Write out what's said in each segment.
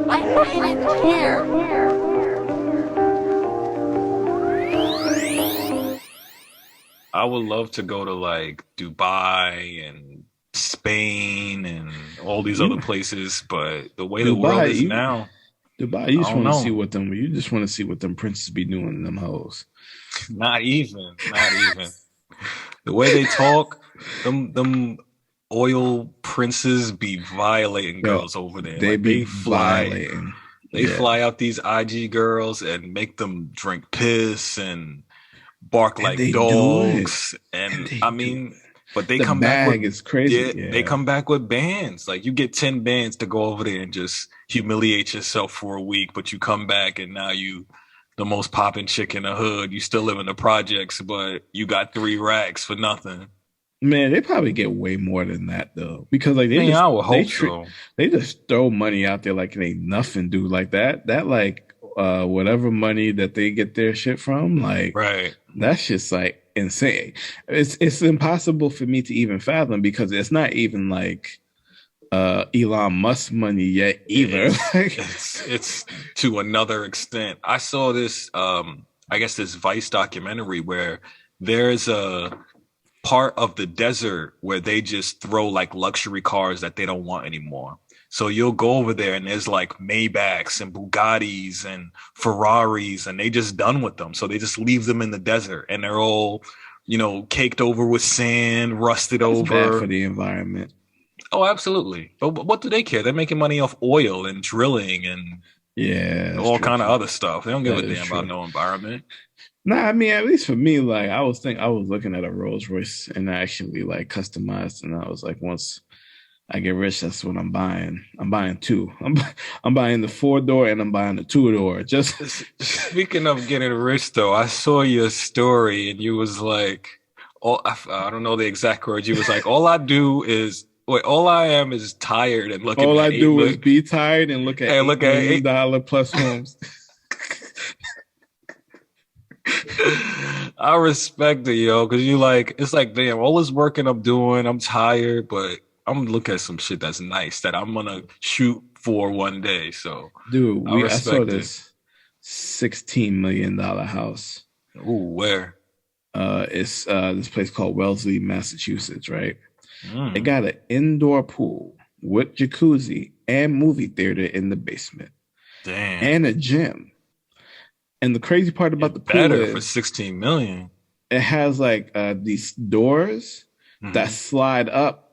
I don't care. I would love to go to like Dubai and Spain and all these other You places, but the way the world Dubai, is now, Dubai, you I just don't want to see know. what them. You just want to see what them princes be doing in them hoes. Not even, not even. The way they talk, them oil princes be violating Yo, girls over there. they Like be violating. they Yeah, fly out these IG girls and make them drink piss and bark and like they do it, dogs. and And they I do mean, it. but they The come back with bag is crazy. yeah, they Yeah, come back with bands. Like you get 10 bands to go over there and just humiliate yourself for a week, but you come back and now you the most popping chick in the hood. You still live in the projects, but you got 3 racks for nothing. man, they probably get way more than that though, because like I mean, I would hope so. they just throw money out there like it ain't nothing, dude. Like that like whatever money that they get their shit from, like Right. that's just like insane. It's impossible for me to even fathom because it's not even like Elon Musk money yet either. It's Like, it's to another extent. I saw this I guess this Vice documentary where there's a part of the desert where they just throw like luxury cars that they don't want anymore. So you'll go over there and there's like Maybachs and Bugattis and Ferraris and they just done with them. So they just leave them in the desert and they're all, caked over with sand, rusted that's bad over. for the environment. Oh, absolutely. But what do they care? They're making money off oil and drilling and Yeah, that's all true kind of too. other stuff. They don't give a That is damn about true. no environment. Nah, I mean, at least for me, like I was looking at a Rolls Royce and I actually like customized, and I was like, once I get rich, that's what I'm buying. I'm buying two. I'm buying the 4 door and I'm buying the 2 door. Just Speaking of getting rich, though, I saw your story and you was like, I don't know the exact words. You was like, all I am is tired and looking all at I eight do is million. be tired and look at Hey, eight look at million eight. dollar plus homes. I respect it, yo, because it's like, damn, all this working I'm doing, I'm tired, but I'm gonna look at some shit that's nice that I'm gonna shoot for one day. So Dude, I I saw respect it. this $16 million house. Ooh, where? It's this place called Wellesley, Massachusetts, right? It Mm, got an indoor pool with jacuzzi and movie theater in the basement damn. and a gym. And the crazy part about the It pool better for is 16 million. it has like these doors that Mm-hmm. slide up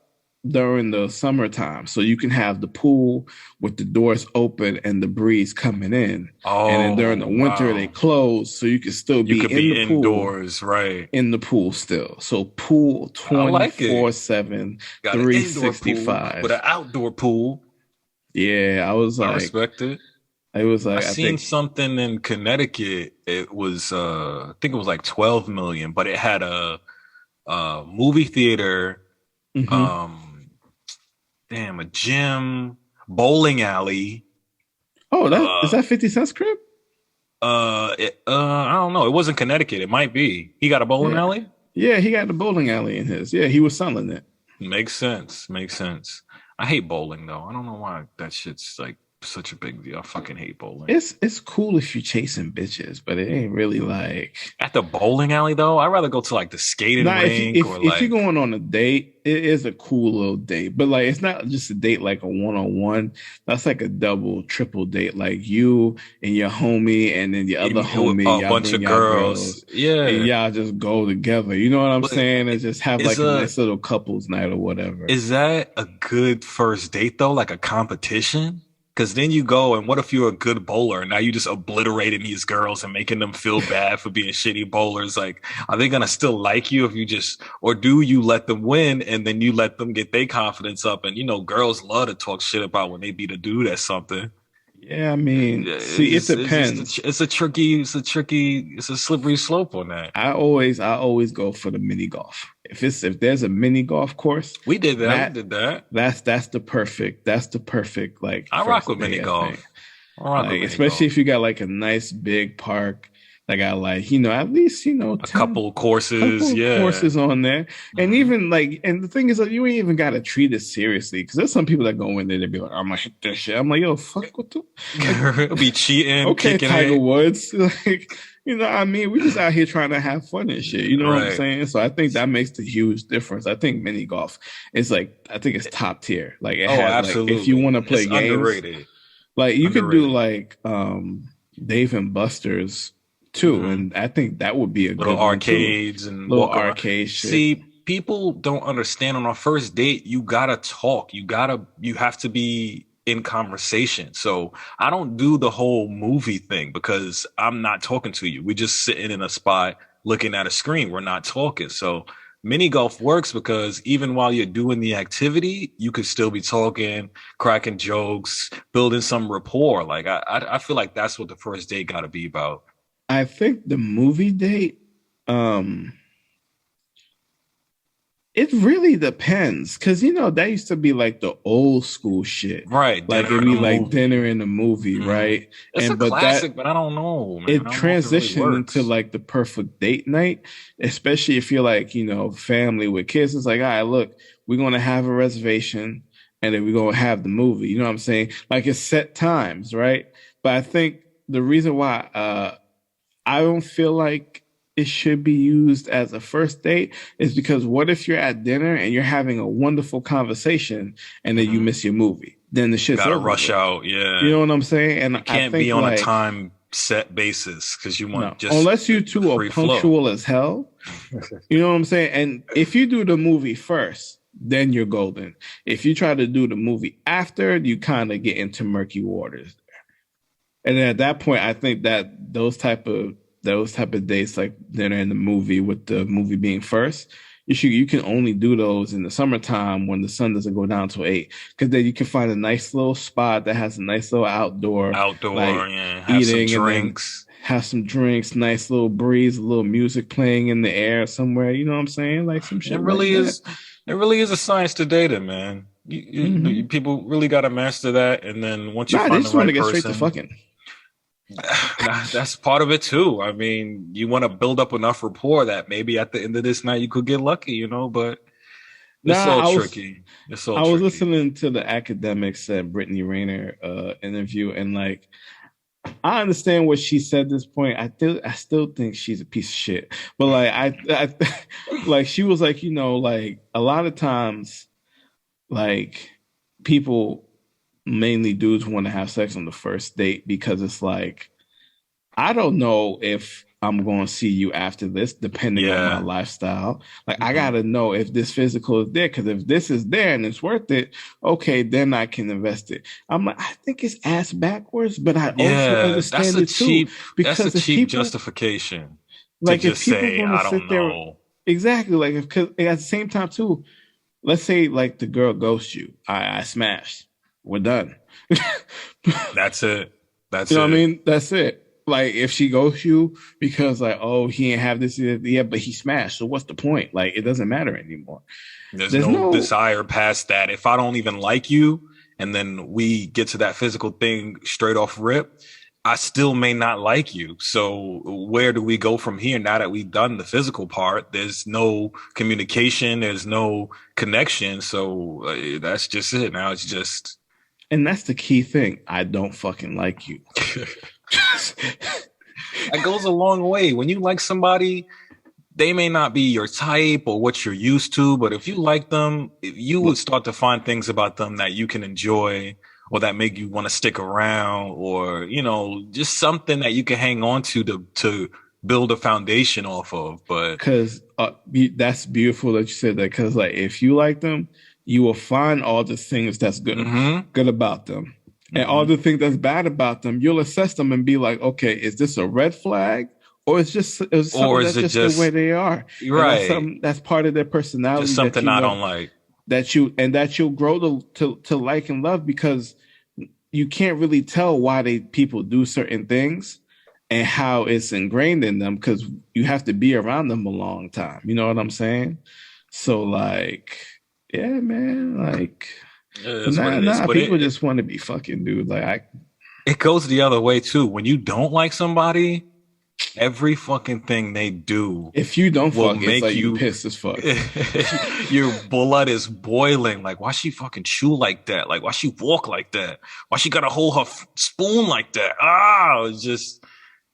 during the summertime. So you can have the pool with the doors open and the breeze coming in. And then during Oh, the winter they wow. close so you can still You be could in be the pool indoors, right? still. So pool I like it. 24/7, Got an indoor pool with an 365. outdoor pool. Yeah, I respect it. I I seen think, something in Connecticut. It was I think it was like 12 million, but it had a movie theater, mhm. um, damn, a gym, bowling alley. Oh, that is Uh, that 50 Cent's crib? I don't know. It wasn't Connecticut. It might be. He got a bowling Yeah. alley? Yeah, he got the bowling alley in his. Yeah, he was selling it. Makes sense. Makes sense. I hate bowling though. I don't know why that shit's like such a big deal. I fucking hate bowling. It's cool if you're chasing bitches, but it ain't really like. At the bowling alley though, I'd rather go to like the skating Nah, rink or if you're like going on a date, it is a cool little date. But like it's not just a date like a one-on-one. That's like a double, triple date. Like you and your homie and then your other homie, a y'all bunch bring of y'all girls. girls and Yeah. y'all just go together. You know what I'm But saying? And just have is like a a nice little couples night or whatever. is that a good first date though? Like a competition? Because then you go and what if you're a good bowler and now you just obliterating these girls and making them feel bad for being shitty bowlers? Like, are they gonna still like you if you just, or do you let them win and then you let them get their confidence up? And girls love to talk shit about when they beat a dude at something. Yeah, I mean, Yeah, see, it depends. it's a slippery slope on that. I always go for the mini golf. If there's a mini golf course, We did that. We that did that. that's the perfect like I rock first with mini day, I think. golf. I rock with Like mini especially golf. if you got like a nice big park They got like, at least, A 10, couple courses, couple yeah. courses on there. And even like, and the thing is that you ain't even got to treat it seriously. Cause there's some people that go in there, they be like, I'm gonna hit that shit. I'm like, yo, fuck what the, like, Be cheating, okay, kicking Tiger it. Woods. Like, I mean, we just out here trying to have fun and shit. You know what I'm Right. saying? So I think that makes the huge difference. I think mini golf is like, I think it's top tier. Like it Oh, has like, if you absolutely. want to play It's games, underrated. like you could do Underrated. like Dave and Buster's too, Mhm. and I think that would be a Little good one too. arcades and Little walk around. arcade shit. See, people don't understand on our first date, you gotta talk. You have to be in conversation. So I don't do the whole movie thing because I'm not talking to you. We're just sitting in a spot looking at a screen. We're not talking. So mini golf works because even while you're doing the activity, you could still be talking, cracking jokes, building some rapport. Like I feel like that's what the first date gotta be about. I think the movie date, um, it really depends, because that used to be like the old school shit. Right. Like Dinner it'd in be a like movie. dinner in a movie, Mhm. right? It's a And but that classic, but I don't know, man. I it don't know if it really transitioned into works. like the perfect date night, especially if you're like, family with kids. It's like, all right, look, we're gonna have a reservation and then we're gonna have the movie. You know what I'm saying? Like it's set times, right? But I think the reason why I don't feel like it should be used as a first date is because what if you're at dinner and you're having a wonderful conversation and then you Mhm. miss your movie? Then the shit's Gotta over rush with. out. You Yeah. know what I'm saying? And You I can't be think on a like time set basis because you no, want just unless you two are free flow. punctual as hell. You know what I'm saying? And if you do the movie first, then you're golden. If you try to do the movie after, you kind of get into murky waters. And then at that point, I think that those type of dates, like dinner and the movie, with the movie being first, you can only do those in the summertime when the sun doesn't go down till 8, because then you can find a nice little spot that has a nice little outdoor, like Outdoor, yeah. Have some eating, and then drinks. have some drinks, nice little breeze, a little music playing in the air somewhere. You know what I'm saying? Like some It shit like really that. is. It really is a science to dating, man. Hmm. People really got to master that, and then once you Nah, they find the just want to right get straight to person, fucking. that's part of it too. I mean, you want to build up enough rapport that maybe at the end of this night you could get lucky, but it's Nah, all I was tricky. It's all I was tricky. listening to the academics at Brittany Rayner interview, and like I understand what she said at this point. I still think she's a piece of shit. But like I like she was like, like a lot of times, like people, mainly dudes, want to have sex on the first date because it's like, I don't know if I'm going to see you after this, depending on my Yeah. lifestyle. Like, I got Mhm. to know if this physical is there. Because if this is there and it's worth it, okay, then I can invest it. I'm like, I think it's ass backwards, but I also Yeah, understand it too. that's a Because if cheap people, justification to like, if just people say, going to I don't sit there, know. exactly, like, if, cause at the same time, too, let's say, like, the girl ghosts you. I smashed. We're done. That's it. You That's know what I it. mean? That's it. Like if she ghosts you because like, oh, he ain't have this, yeah, but he smashed. So what's the point? Like it doesn't matter anymore. There's There's no no desire past that. If I don't even like you, and then we get to that physical thing straight off rip, I still may not like you. So where do we go from here now that we've done the physical part? There's no communication. There's no connection. So that's just it. Now it's just and that's the key thing. I don't fucking like you. that goes a long way. When you like somebody, they may not be your type or what you're used to, but if you like them, you would start to find things about them that you can enjoy or that make you want to stick around or, just something that you can hang on to build a foundation off of. But Because that's beautiful that you said that. Because like if you like them, you will find all the things that's mm-hmm, good about them, and all mm-hmm. the things that's bad about them. You'll assess them and be like, okay, is this a red flag? Or it's something Or is that's it just the way just they are, and that's right? something that's part of their personality Just that something you I want don't like. that you'll grow to like and love, because you can't really tell why people do certain things and how it's ingrained in them, because you have to be around them a long time. You know what I'm saying? So like, yeah, man, like, It but is what it is. But people just want to be fucking, dude. Like, it goes the other way too. When you don't like somebody, every fucking thing they do If you don't will fuck, it's make like you you pissed as fuck. your blood is boiling. Like, why she fucking chew like that? Like, why she walk like that? Why she gotta hold her spoon like that? It's just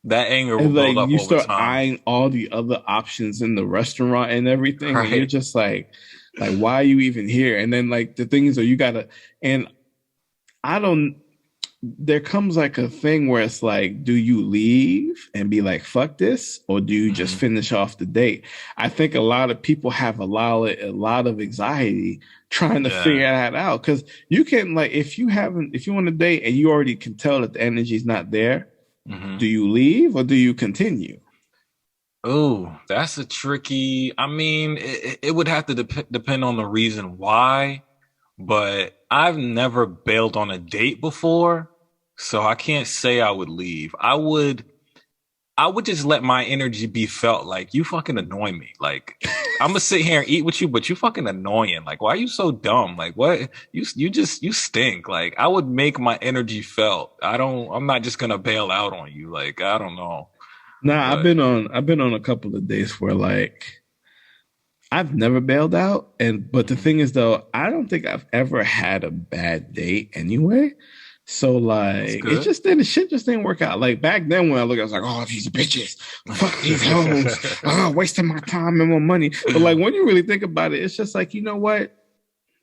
that anger will And like build up you over start time. eyeing all the other options in the restaurant and everything, and you're Right. just like, why are you even here? And then like the things are you gotta, and I don't. There comes like a thing where it's like, do you leave and be like, fuck this, or do you just Mhm. finish off the date? I think a lot of people have a lot of anxiety trying to figure Yeah. that out because you can like if you want to date and you already can tell that the energy's not there, Hmm. do you leave or do you continue? Oh, that's a tricky. I mean, it would have to depend on the reason why, but I've never bailed on a date before, so I can't say I would leave. I would just let my energy be felt. Like, you fucking annoy me. Like, I'm gonna sit here and eat with you, but you fucking annoying. Like, why are you so dumb? Like, what? You stink. Like, I would make my energy felt. I'm not just gonna bail out on you. Like, I don't know. Nah, But I've been on a couple of dates where like I've never bailed out, and but the mhm, thing is though, I don't think I've ever had a bad date anyway. So that's like it's good. just the shit just didn't work out. Like back then when I look, I was like, oh, these bitches, fuck these hoes, wasting my time and my money. But like when you really think about it, it's just like, you know what?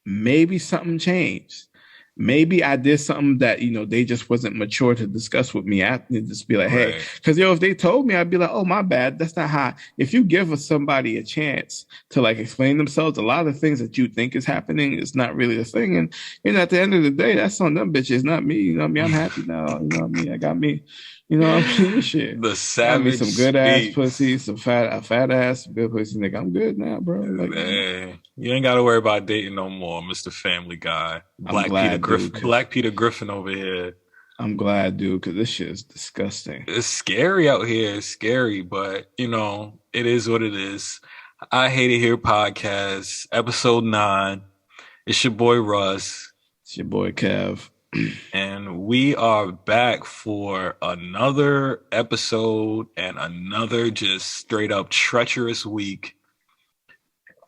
Maybe something changed. Maybe I did something that, they just wasn't mature to discuss with me. I need to just be like, hey, Right. because if they told me, I'd be like, oh, my bad. That's not how. If you give somebody a chance to like explain themselves, a lot of things that you think is happening is not really a thing. And at the end of the day, that's on them bitches, not me. You know what I mean? I'm happy now. You know what I mean? I got me, what I mean? Shit. The Got me savage some good ass speaks. pussy, a fat ass, good pussy. Nigga, I'm good now, bro. Like, Hey, you ain't got to worry about dating no more, Mr. Family Guy. I'm glad, dude, because Black Peter Griffin over here. I'm glad, dude, because this shit is disgusting. It's scary out here. It's scary, but it is what it is. I Hate It Here podcast, episode 9. It's your boy Russ, It's your boy Kev. and we are back for another episode and another just straight up treacherous week.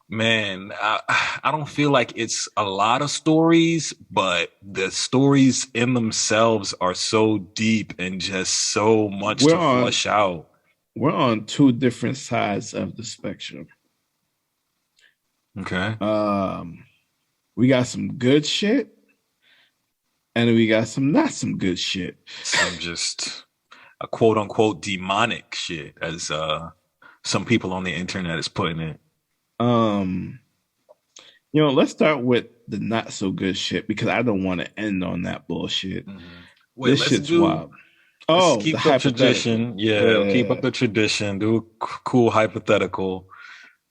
Man, I don't feel like it's a lot of stories, but the stories in themselves are so deep and just so much We're to on flush out. we're on two different sides of the spectrum. Okay. Um, we got some good shit, and we got some not some good shit. Some just a quote unquote demonic shit, as some people on the internet is putting it. Um, let's start with the not so good shit because I don't want to end on that bullshit. Mhm. Wait, This shit's wild. let's Oh, the keep the hypothetical. tradition. Yeah, keep up Yeah, the tradition. Do a cool hypothetical.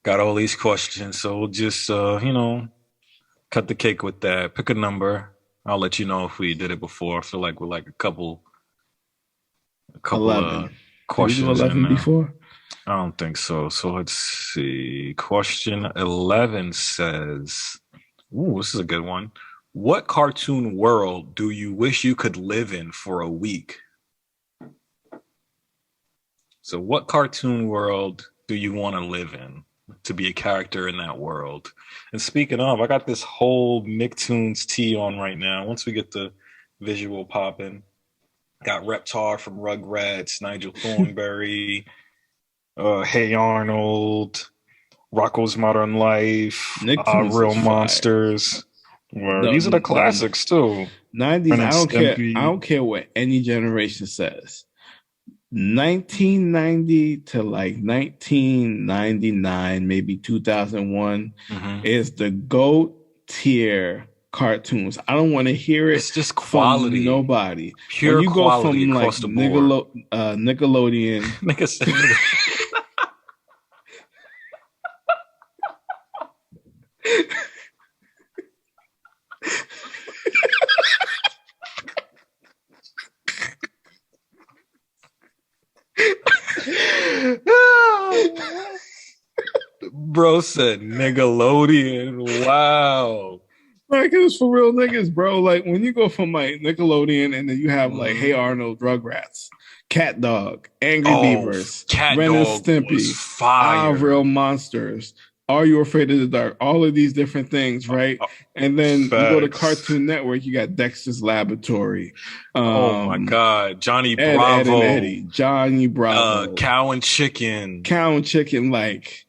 Got all these questions, so we'll just cut the cake with that. Pick a number. I'll let you know if we did it before. I feel like we're like a couple of 11. Did we do questions in 11 now. before? I don't think so. So let's see. Question 11 says, ooh, this is a good one. What cartoon world do you wish you could live in for a week? So what cartoon world do you want to live in to be a character in that world? And speaking of, I got this whole Nicktoons tee on right now. Once we get the visual popping, got Reptar from Rugrats, Nigel Thornberry, Hey Arnold, Rocco's Modern Life, Nicktoons is Real fire. Monsters. Well, these are the The classics too. 90s, Ren I and don't care. I Stimpy. don't care what any generation says. 1990 to like 1999, maybe 2001 Mhm. is the GOAT tier cartoons. I don't want to hear it It's just from quality, nobody. When pure you go quality from like across the board. Nickelodeon, Nigga said, bro said Nickelodeon. Wow. Like it was for real niggas, bro. Like when you go from like Nickelodeon and then you have like Hey Mhm. Arnold, Rugrats, Cat Dog, Angry Oh, Beavers, Cat Ren and Dog was Stimpy, Our Real fire. Monsters, Are You Afraid of the Dark? All of these different things, Uh, right? uh, And then you go to Facts. Cartoon Network, you got Dexter's Laboratory, Oh my um, God, Johnny Ed, and Bravo, Eddie, Johnny Bravo, Cow and Chicken, Cow and Chicken, like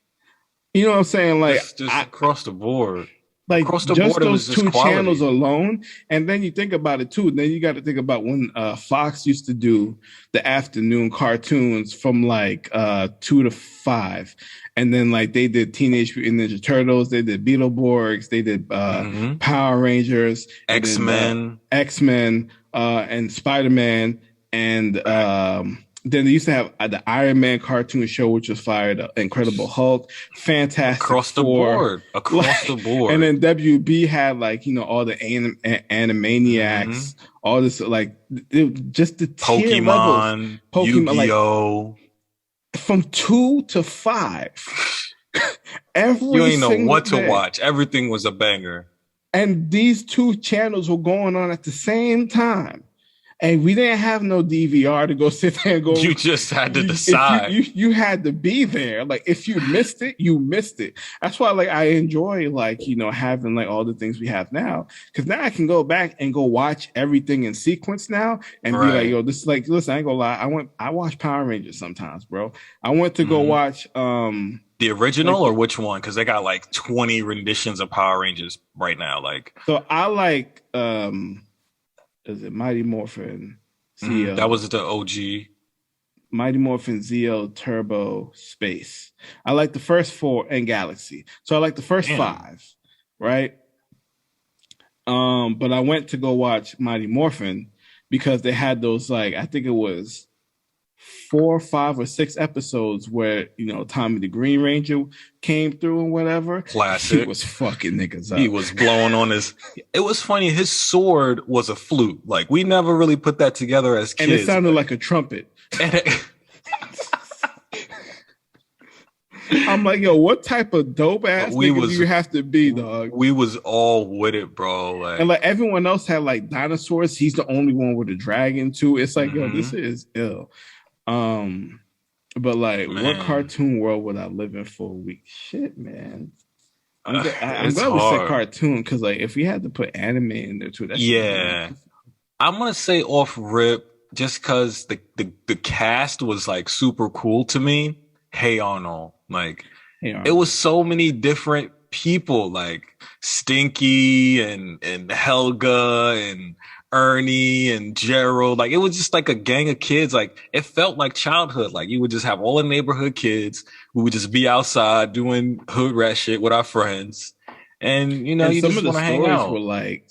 you know what I'm saying? just across the board. Like Across the just board, it was those just two channels quality. alone, and then you think about it too. Then you got to think about when Fox used to do the afternoon cartoons from like 2 to 5, and then like they did Teenage Mutant Ninja Turtles, they did Beetleborgs, they did Hmm. Power Rangers, they did X-Men. X-Men, and Spider-Man, and then they used to have the Iron Man cartoon show, which was fired. Incredible Hulk, Fantastic Across the Four, board. Across the like, and board. then WB had like all the Hmm. Animaniacs, all this like just the tier levels. Pokemon, Pokemon, like Yu-Gi-Oh. from 2 to 5, You every ain't know single what to day. watch. Everything was a banger. And these two channels were going on at the same time. And we didn't have no DVR to go sit there and go. You just had to If decide. you had to be there, like if you missed it, you missed it. That's why like I enjoy like having like all the things we have now, because now I can go back and go watch everything in sequence now and be like, Right. yo, this is like, listen, I ain't gonna lie, I watch Power Rangers sometimes, bro. I went to go Hmm. watch The like original or which one? Because they got like 20 renditions of Power Rangers right now. Like, so I like is it Mighty Morphin that CL? was the OG. Mighty Morphin ZL Turbo Space. I like the first 4 and Galaxy. So I like the first Damn. 5, right? But I went to go watch Mighty Morphin because they had those like I think it was 4, 5, or 6 episodes where Tommy the Green Ranger came through and whatever. He Classic. was fucking niggas He up, was blowing on his. It was funny. His sword was a flute. Like we never really put that together as and it kids. sounded like a trumpet. And I'm like, yo, what type of dope ass we nigga do was you have to be, dog? we was all with it, bro. And Like, like everyone else had like dinosaurs. He's the only one with a dragon too. It's like, yo, this mhm, is ill. Um, but like, what man, cartoon world would I live in for a week? Shit, man. I'm it's glad we said hard. cartoon because like if we had to put anime in there too, that should be lame. Yeah, I'm gonna say off rip just because the cast was like super cool to me. Hey Arnold, like Hey it Arnold. was so many different people, like Stinky and Helga and Ernie and Gerald. Like it was just like a gang of kids. Like it felt like childhood. Like you would just have all the neighborhood kids. We would just be outside doing hood rat shit with our friends, and And you some just of the want to hang stories were out. like,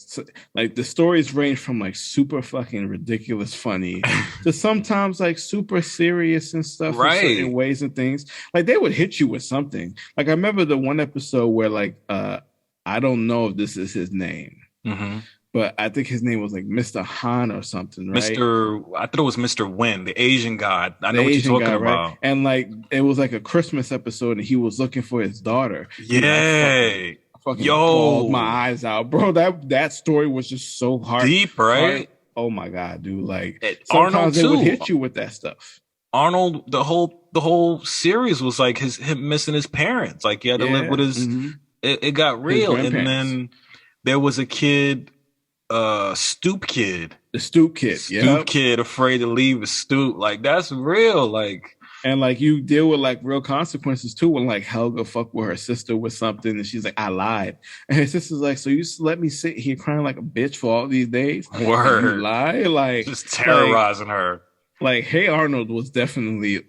like the stories range from like super fucking ridiculous funny to sometimes like super serious and stuff in certain Right. ways and things. Like they would hit you with something. Like I remember the one episode where like I don't know if this is his name, Hmm. but I think his name was like Mr. Han or something, right? I thought it was Mr. Wynn, the Asian guy. I The know what you're Asian talking guy, right? about. And like it was like a Christmas episode and he was looking for his daughter. Dude, Yeah. I fucking bawled my Yo, eyes out, bro. That story was just so deep, heart. right? Oh my god, dude! Like Arnold sometimes they would too. hit you with that stuff. Arnold, the whole series was like him missing his parents. Like he had to live Yeah, with his. It got his real, and grandparents, then there was a kid, stoop kid, the stoop kid. stoop Yep. kid, afraid to leave his stoop. Like that's real. Like And like you deal with like real consequences too when like Helga fucked with her sister with something and she's like, I lied. And her sister's like, so you just let me sit here crying like a bitch for all these days? And you word, lie? just terrorizing her. Like Hey Arnold was definitely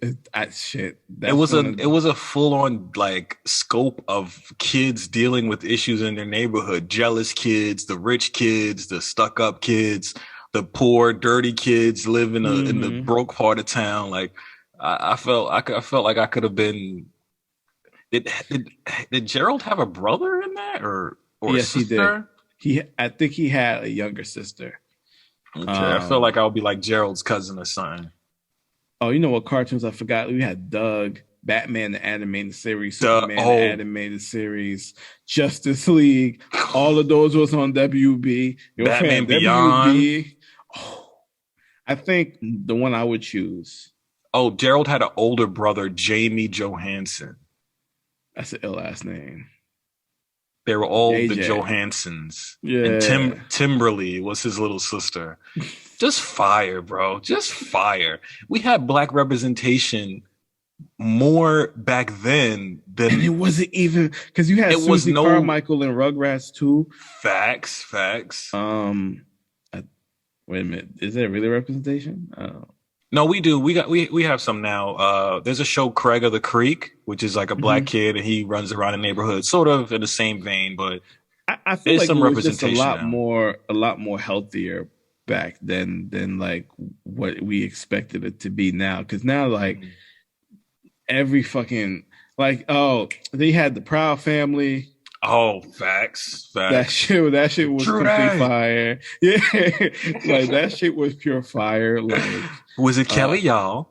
shit. That's one of It was a full on like scope of kids dealing with issues in their neighborhood. Jealous kids, the rich kids, the stuck up kids, the poor, dirty kids live in the broke part of town. Like I felt like I could have been. Did Gerald have a brother in that or a yes, he did. sister? I think he had a younger sister. Okay, I felt like I would be like Gerald's cousin or something. Oh, you know what cartoons I forgot? We had Doug. Batman the animated series, The Superman the animated series, Justice League. All of those was on WB. Yo, Batman fam, Beyond. WB. Oh, I think the one I would choose. Oh, Gerald had an older brother, Jamie Johansson. That's an ill ass name. They were all the JJ. Johanssons. Yeah. And Timberly was his little sister. Just fire, bro. Just fire. We had black representation more back then than and it wasn't even because you had Susie Carmichael and Rugrats too. Facts. Wait a minute, is there really representation? No, we do. We have some now. There's a show, Craig of the Creek, which is like a black kid and he runs around the neighborhood, sort of in the same vein, but I feel like some it was representation. Just a lot more healthier back then than like what we expected it to be now. Because now, like every fucking they had the Proud Family. Oh, facts. That shit was complete fire. Yeah, like that shit was pure fire. Like, was it Kelly, y'all?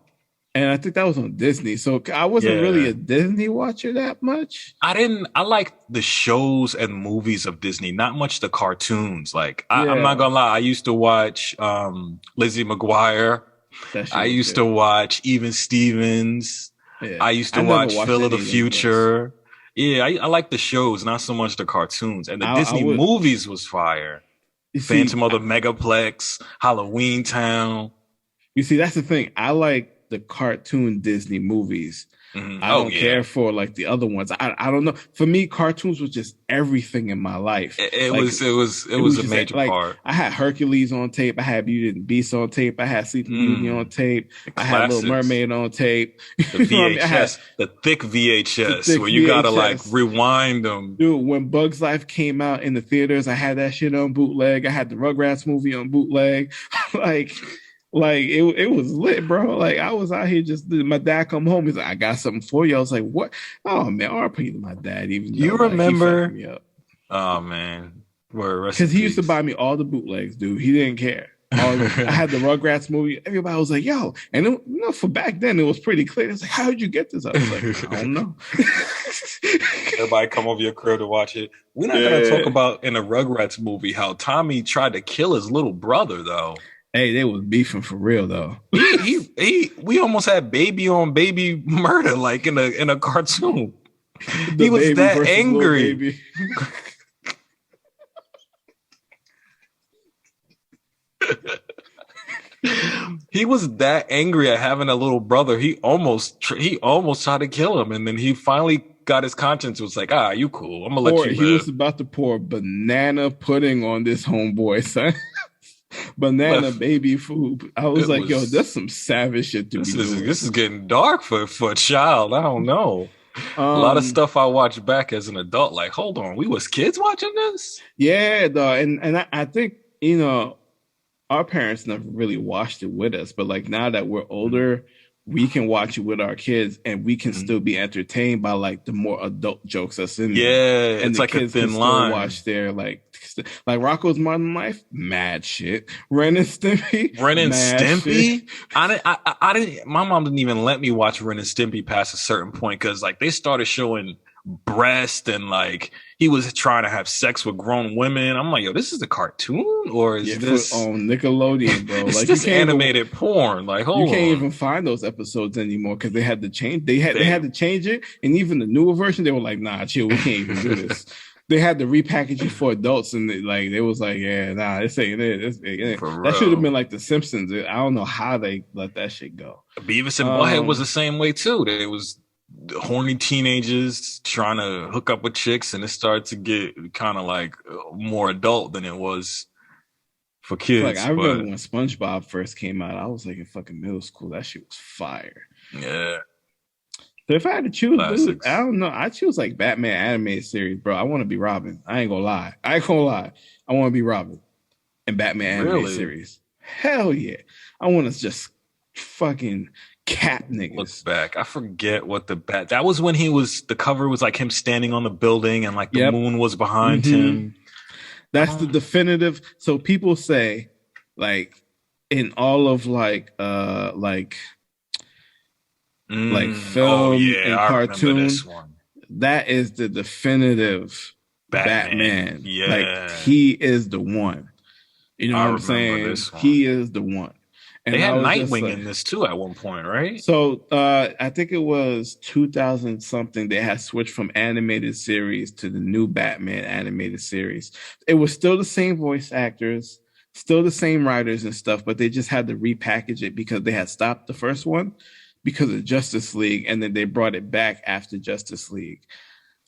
And I think that was on Disney. So I wasn't really a Disney watcher that much. I like the shows and movies of Disney, not much the cartoons. Like I'm not gonna lie, I used to watch Lizzie McGuire. I used to watch Even Stevens. Yeah. I used to watch Phil of the Future. Yeah, I like the shows, not so much the cartoons. And the Disney movies was fire. Phantom of the Megaplex, Halloween Town. You see, that's the thing. I like the cartoon Disney movies. I don't care for like the other ones. I don't know. For me, cartoons was just everything in my life. It was a major part. I had Hercules on tape. I had Beauty and the Beast on tape. I had Sleeping Beauty on tape. I had Little Mermaid on tape. The VHS, the thick VHS, where you gotta like rewind them. Dude, when Bugs Life came out in the theaters, I had that shit on bootleg. I had the Rugrats movie on bootleg. Like it was lit, bro. Like I was out here just my dad come home. He's like, I got something for you. I was like, what? Oh man, RP to my dad. Even you remember? Me up. Oh man, because he used to buy me all the bootlegs, dude. He didn't care. I had the Rugrats movie. Everybody was like, yo, and for back then it was pretty clear. It's like, how did you get this? I was like, I don't know. Everybody come over your crib to watch it. We're not gonna talk about in a Rugrats movie how Tommy tried to kill his little brother though. Hey, they was beefing for real though. We almost had baby on baby murder like in a cartoon. He was that angry. He was that angry at having a little brother. He almost tried to kill him, and then he finally got his conscience. Was like, you cool. I'm gonna let you live. He was about to pour banana pudding on this homeboy, son. Banana baby food. I was like, yo, that's some savage shit to be doing. This is getting dark for a child. I don't know. A lot of stuff I watched back as an adult. Like, hold on, we was kids watching this? Yeah, though, and I think our parents never really watched it with us, but like now that we're older, we can watch it with our kids and we can still be entertained by like the more adult jokes that's in there. Yeah, and it's like a thin line. Watch their like Rocko's Modern Life, mad shit. Ren and Stimpy. I didn't. My mom didn't even let me watch Ren and Stimpy past a certain point because like they started showing breast and like he was trying to have sex with grown women. I'm like, yo, this is a cartoon or is this on Nickelodeon, bro? It's like just animated porn. Like, hold on, you can't even find those episodes anymore because they had to change. They had to change it, and even the newer version, they were like, nah, chill, we can't even do this. They had to repackage it for adults, and they was like, yeah, nah, this ain't it. That should have been like The Simpsons. I don't know how they let that shit go. Beavis and Butthead was the same way too. It was horny teenagers trying to hook up with chicks, and it started to get kind of like more adult than it was for kids. Like I remember when SpongeBob first came out, I was like in fucking middle school. That shit was fire. Yeah. So if I had to choose, dude, I don't know. I choose like Batman animated series, bro. I want to be Robin. I ain't gonna lie. I want to be Robin in Batman animated series. Hell yeah. I want to just fucking cat niggas. Look back. I forget what that was when the cover was like him standing on the building and like the moon was behind him. That's the definitive. So people say like in all of like Oh film yeah, and I remember cartoon. this one. That is the definitive Batman. Batman. Like Yeah, he is the one. You know I what I'm remember saying? this one. He is the one. They And I had was just Nightwing like, in this too at one point, right? so I think it was 2000 something. They had switched from animated series to the new Batman animated series. It was still the same voice actors, still the same writers and stuff, but they just had to repackage it because they had stopped the first one because of Justice League, and then they brought it back after Justice League.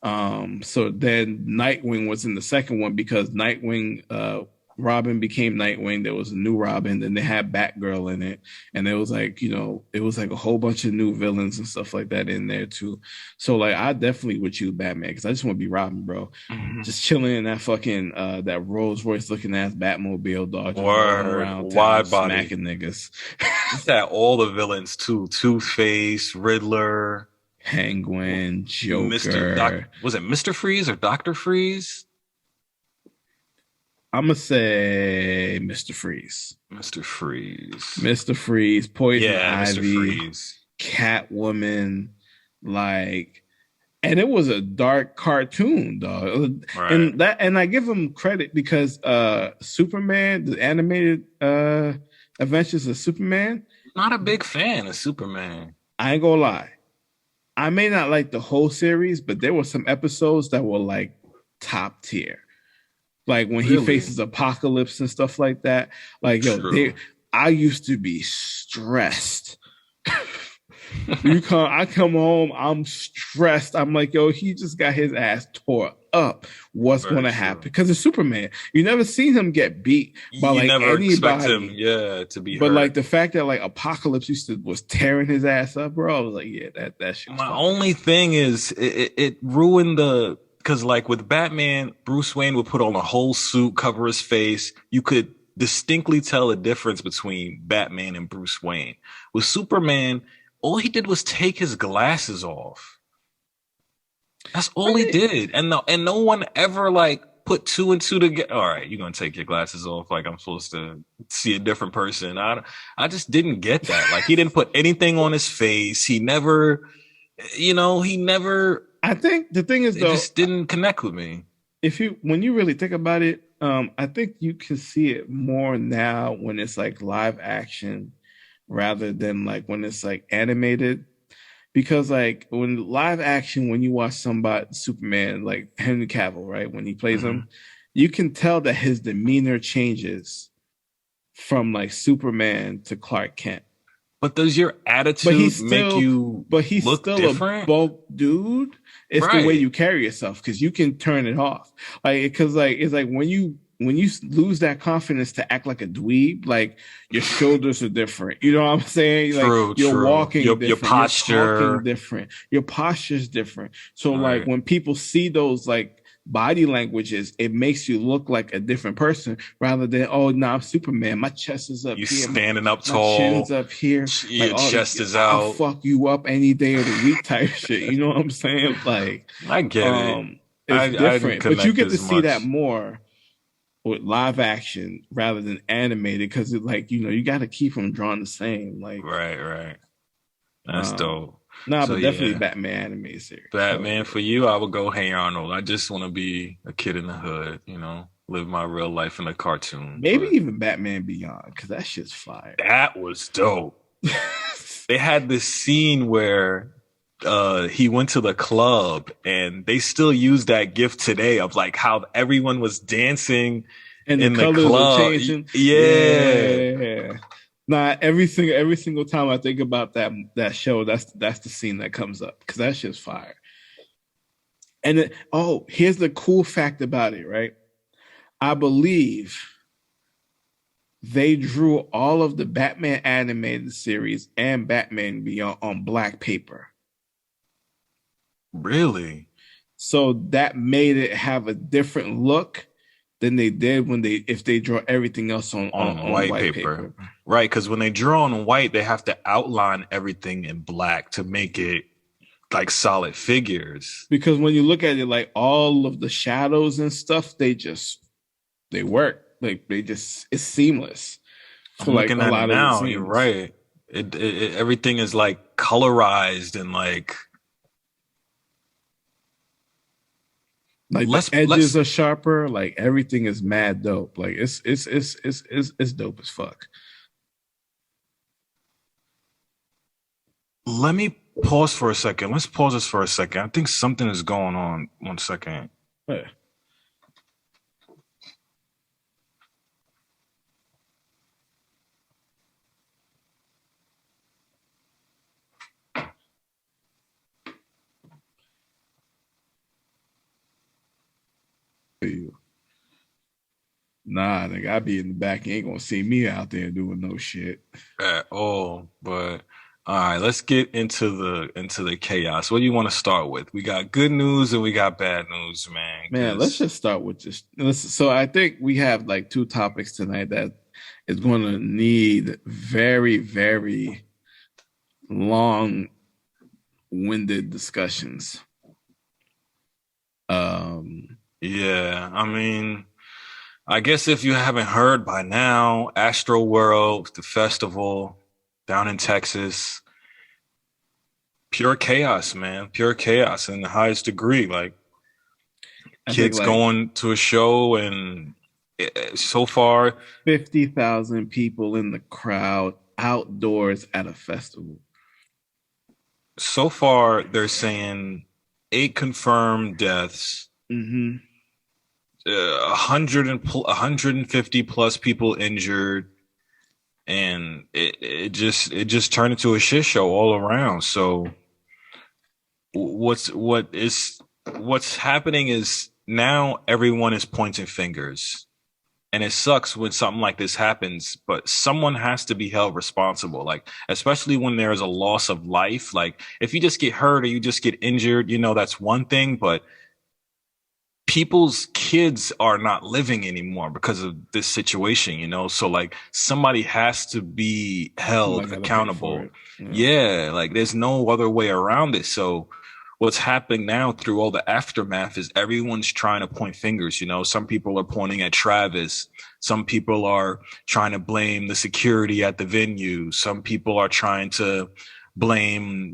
So then Nightwing was in the second one because Nightwing, Robin became Nightwing. There was a new Robin, then they had Batgirl in it, and it was like, it was like a whole bunch of new villains and stuff like that in there too. So like, I definitely would choose Batman because I just want to be Robin, bro. Mhm. Just chilling in that fucking that Rolls Royce looking ass Batmobile, dog, just rolling Word, around town wide body. smacking niggas. This had all the villains too: Two-Face, Riddler, Penguin, Mister Doc. Joker. Was it Mister Freeze or Doctor Freeze? I'm gonna say Mr. Freeze. Mister Freeze. Mr. Freeze, Poison Yeah, Mister Ivy, Freeze. Catwoman, like, and it was a dark cartoon, dog. Right. And I give him credit because Superman, the animated Adventures of Superman, Not a big fan of Superman. I ain't gonna lie. I may not like the whole series, but there were some episodes that were like top tier. Like when he Really? faces Apocalypse and stuff like that. Like, True. I used to be stressed. I come home, I'm stressed. I'm like, yo, he just got his ass tore up. What's Very gonna true. happen? Because it's Superman. You never seen him get beat by You like never expect anybody. him, yeah, to be But hurt. like the fact that like Apocalypse was tearing his ass up, bro. I was like, yeah, that shit. My only thing is it ruined because like with Batman, Bruce Wayne would put on a whole suit, cover his face. You could distinctly tell the difference between Batman and Bruce Wayne. With Superman, all he did was take his glasses off. That's all he did. And no one ever like put two and two together. All right, you're gonna take your glasses off like I'm supposed to see a different person. I just didn't get that. Like he didn't put anything on his face. He never. I think the thing is It though, just didn't connect with me. when you really think about it, I think you can see it more now when it's like live action rather than like when it's like animated. Because like when live action, when you watch somebody Superman, like Henry Cavill, right? When he plays him, you can tell that his demeanor changes from like Superman to Clark Kent. But does your attitude make you But he's look still different? a bulk dude. It's the way Right. you carry yourself because you can turn it off. Like because like it's like when you lose that confidence to act like a dweeb, like your shoulders are different. You know what I'm saying? Like True, you're true. walking Your different, posture. you're talking different, your posture's different. So like Right. when people see those like body languages, it makes you look like a different person rather than, oh no, I'm Superman. My chest is up You here. standing up My tall. chin's up here. Your Like, chest is I'll out. fuck you up any day of the week type shit. You know what I'm saying? Like, I get it. it's I didn't different, but you connect get to as see much. that more with live action rather than animated because it like you got to keep them drawn the same. Like, Right. That's dope. nah, So, but definitely yeah. Batman animated series. Batman, for you, I would go Hey Arnold. I just want to be a kid in the hood, live my real life in a cartoon. Maybe But even Batman Beyond because that shit's fire. that was dope. They had this scene where he went to the club and they still use that gif today of like how everyone was dancing And in the the colors club. are changing. Yeah. Nah, every single time I think about that show, that's the scene that comes up because that shit's fire. And here's the cool fact about it, right? I believe they drew all of the Batman animated series and Batman Beyond on black paper. Really? So that made it have a different look than they did if they draw everything else on white paper. Right, because when they draw on white, they have to outline everything in black to make it like solid figures. Because when you look at it, like all of the shadows and stuff, they work. Like it's seamless. I'm looking at it now. You're right. Everything is like colorized and like Like the edges let's are sharper. Like everything is mad dope. Like it's dope as fuck. let me pause for a second. Let's pause this for a second. I think something is going on. 1 second. Yeah. Nah, nigga, I be in the back. You ain't gonna see me out there doing no shit. At all. But all right, let's get into the chaos. What do you want to start with? We got good news and we got bad news, man. Man, let's just start with this. So I think we have like two topics tonight that is going to need very, very long-winded discussions. Yeah, I mean, I guess if you haven't heard by now, Astroworld, the festival down in Texas, pure chaos, man. Pure chaos in the highest degree. Like I kids think like going to a show and so far 50,000 people in the crowd outdoors at a festival. so far they're saying 8 confirmed deaths, Mm-hmm. 150 plus people injured, and it just turned into a shit show all around. So what's happening is now everyone is pointing fingers. And it sucks when something like this happens, but someone has to be held responsible. Like, especially when there is a loss of life. Like, if you just get hurt or you just get injured, that's one thing. But people's kids are not living anymore because of this situation. So like somebody has to be held Somebody gotta pay for accountable. it. Yeah, like there's no other way around it. So what's happening now through all the aftermath is everyone's trying to point fingers. Some people are pointing at Travis. Some people are trying to blame the security at the venue. Some people are trying to blame,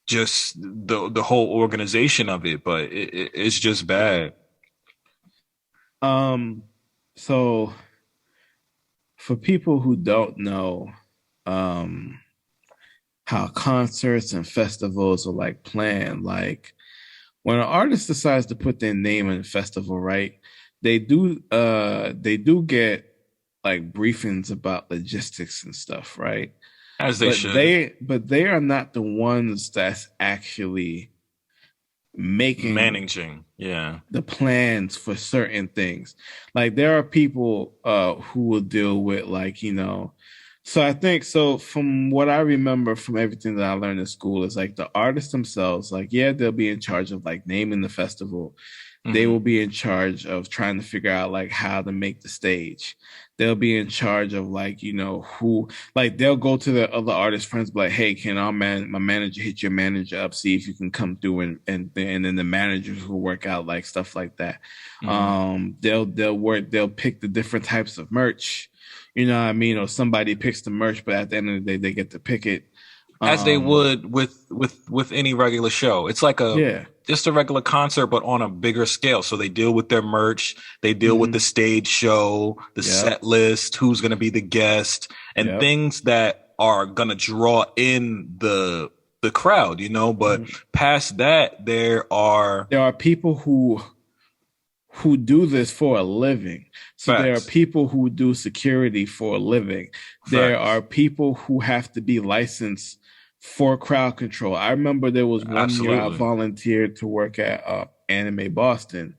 just the whole organization of it, but it's just bad. So for people who don't know, how concerts and festivals are like planned, like when an artist decides to put their name in a festival, right? They do get like briefings about logistics and stuff, right? As they But should. they are not the ones that's actually making Managing, yeah. the plans for certain things. Like there are people who will deal with so I think so from what I remember from everything that I learned in school is like the artists themselves, like yeah, they'll be in charge of like naming the festival. They Hmm. will be in charge of trying to figure out like how to make the stage. They'll be in charge of who like they'll go to the other artist friends, be like, hey, can my manager hit your manager up, see if you can come through and then the managers will work out like stuff like that. Hmm. They'll pick the different types of merch, you know what I mean? Or somebody picks the merch, but at the end of the day they get to pick it. As they Um would with any regular show. It's like a yeah. just a regular concert, but on a bigger scale. So they deal with their merch, they deal with Mm-hmm. the stage show, the Yep. set list, who's going to be the guest, and Yep. things that are going to draw in the crowd. But Mhm. past that, there are There are people who do this for a living. So there are facts, people who do security for a living. There facts, are people who have to be licensed for crowd control. I remember there was one year I absolutely. volunteered to work at Anime Boston,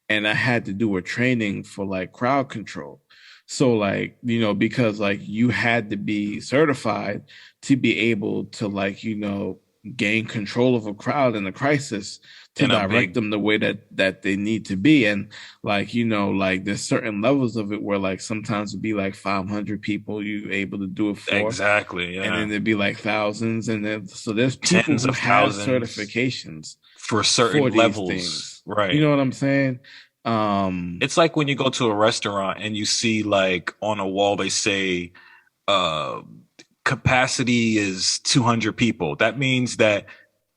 and I had to do a training for like crowd control. So because like you had to be certified to be able to gain control of a crowd in a crisis to In a direct big them the way that they need to be. And like there's certain levels of it where like sometimes it'd be like 500 people you able to do it for, exactly, and yeah, then there'd be like thousands, and then so there's people tens who of have thousands certifications for for certain these levels, things. You right? know what I'm saying? Um, It's like when you go to a restaurant and you see like on a wall they say uh capacity is 200 people. That means that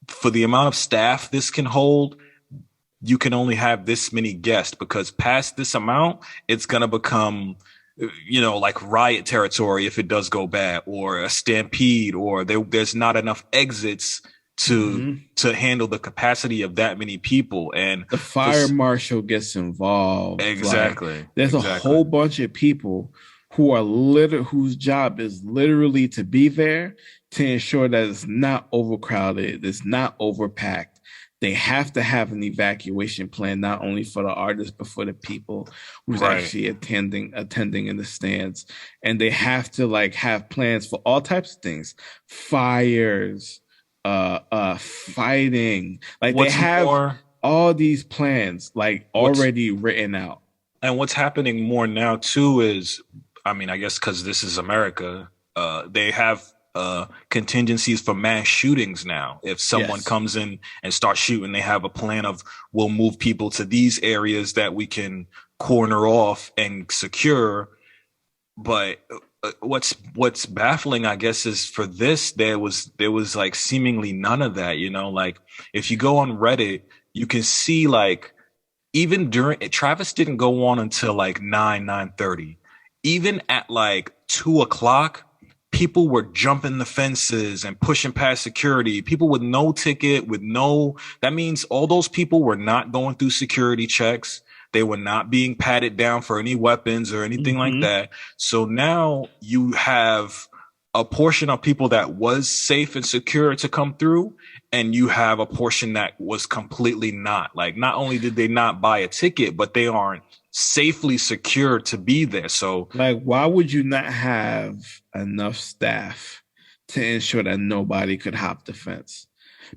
for the amount of staff this can hold, you can only have this many guests, because past this amount, it's going to become, like riot territory if it does go bad, or a stampede, or there's not enough exits to handle the capacity of that many people. And the fire marshal gets involved. Exactly. Like, there's a whole bunch of people who are whose job is literally to be there to ensure that it's not overcrowded, it's not overpacked. They have to have an evacuation plan, not only for the artists, but for the people who's actually attending in the stands. And they have to have plans for all types of things, fires, fighting. They have all these plans already written out. And what's happening more now too is, I guess because this is America, they have contingencies for mass shootings now. If someone comes in and starts shooting, they have a plan of, we'll move people to these areas that we can corner off and secure. But what's baffling, I guess, is for this, there was seemingly none of that. If you go on Reddit, you can see even during Travis didn't go on until 9:30. Even at 2:00, people were jumping the fences and pushing past security. People with no ticket, that means all those people were not going through security checks. They were not being patted down for any weapons or anything like that. So now you have a portion of people that was safe and secure to come through, and you have a portion that was completely not. Not only did they not buy a ticket, but they aren't safely secure to be there. So why would you not have enough staff to ensure that nobody could hop the fence?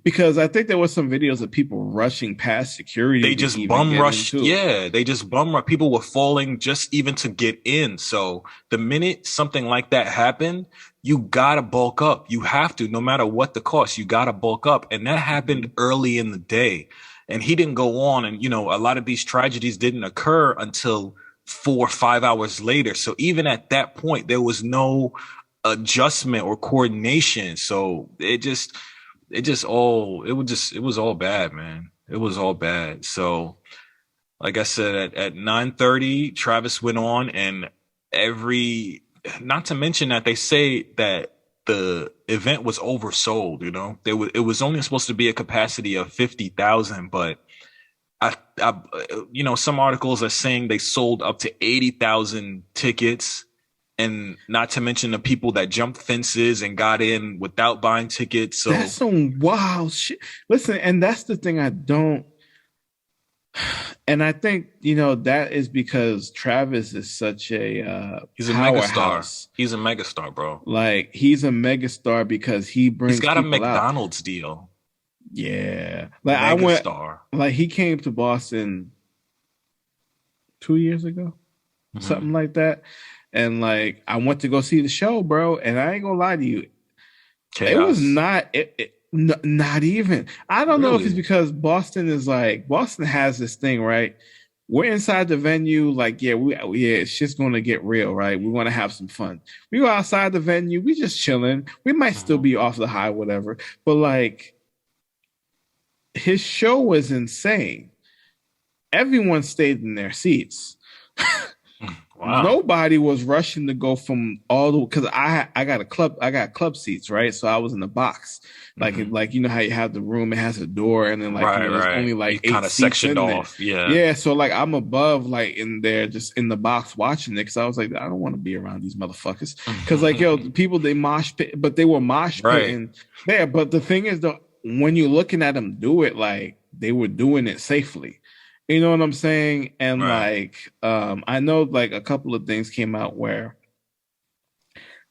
Because I think there were some videos of people rushing past security. They just bum rushed. Yeah, they just bum rushed. People were falling just even to get in. So the minute something like that happened, you gotta bulk up. You have to, no matter what the cost, you gotta bulk up. And that happened early in the day. And he didn't go on. And, a lot of these tragedies didn't occur until 4 or 5 hours later. So even at that point, there was no adjustment or coordination. So it was all bad, man. It was all bad. So like I said, at 9:30, Travis went on, and not to mention that they say that the event was oversold. It was only supposed to be a capacity of 50,000, but some articles are saying they sold up to 80,000 tickets, and not to mention the people that jumped fences and got in without buying tickets. So that's some wild shit. Listen, and that's the thing I don't. And I think, that is because Travis is such he's a megastar. He's a megastar, bro. He's a megastar because he brings. He's got a McDonald's deal. Yeah, megastar. He came to Boston 2 years ago, something like that, and I went to go see the show, bro. And I ain't gonna lie to you, Chaos. It was not. Not even. I don't know if it's because Boston has this thing, right? We're inside the venue, it's just gonna get real, right? We want to have some fun. We go outside the venue, we just chilling. We might still be off the high, whatever. But his show was insane. Everyone stayed in their seats. Wow. Nobody was rushing to go from because I got club seats, right? So I was in the box, how you have the room, it has a door, and then there's only 8 kind of seats sectioned in off, there. Yeah. So I'm above, in there, just in the box watching it, because I was I don't want to be around these motherfuckers, because the people, they mosh pit, but they were mosh pitting there. But the thing is, though, when you're looking at them do it, they were doing it safely. You know what I'm saying? And I know a couple of things came out where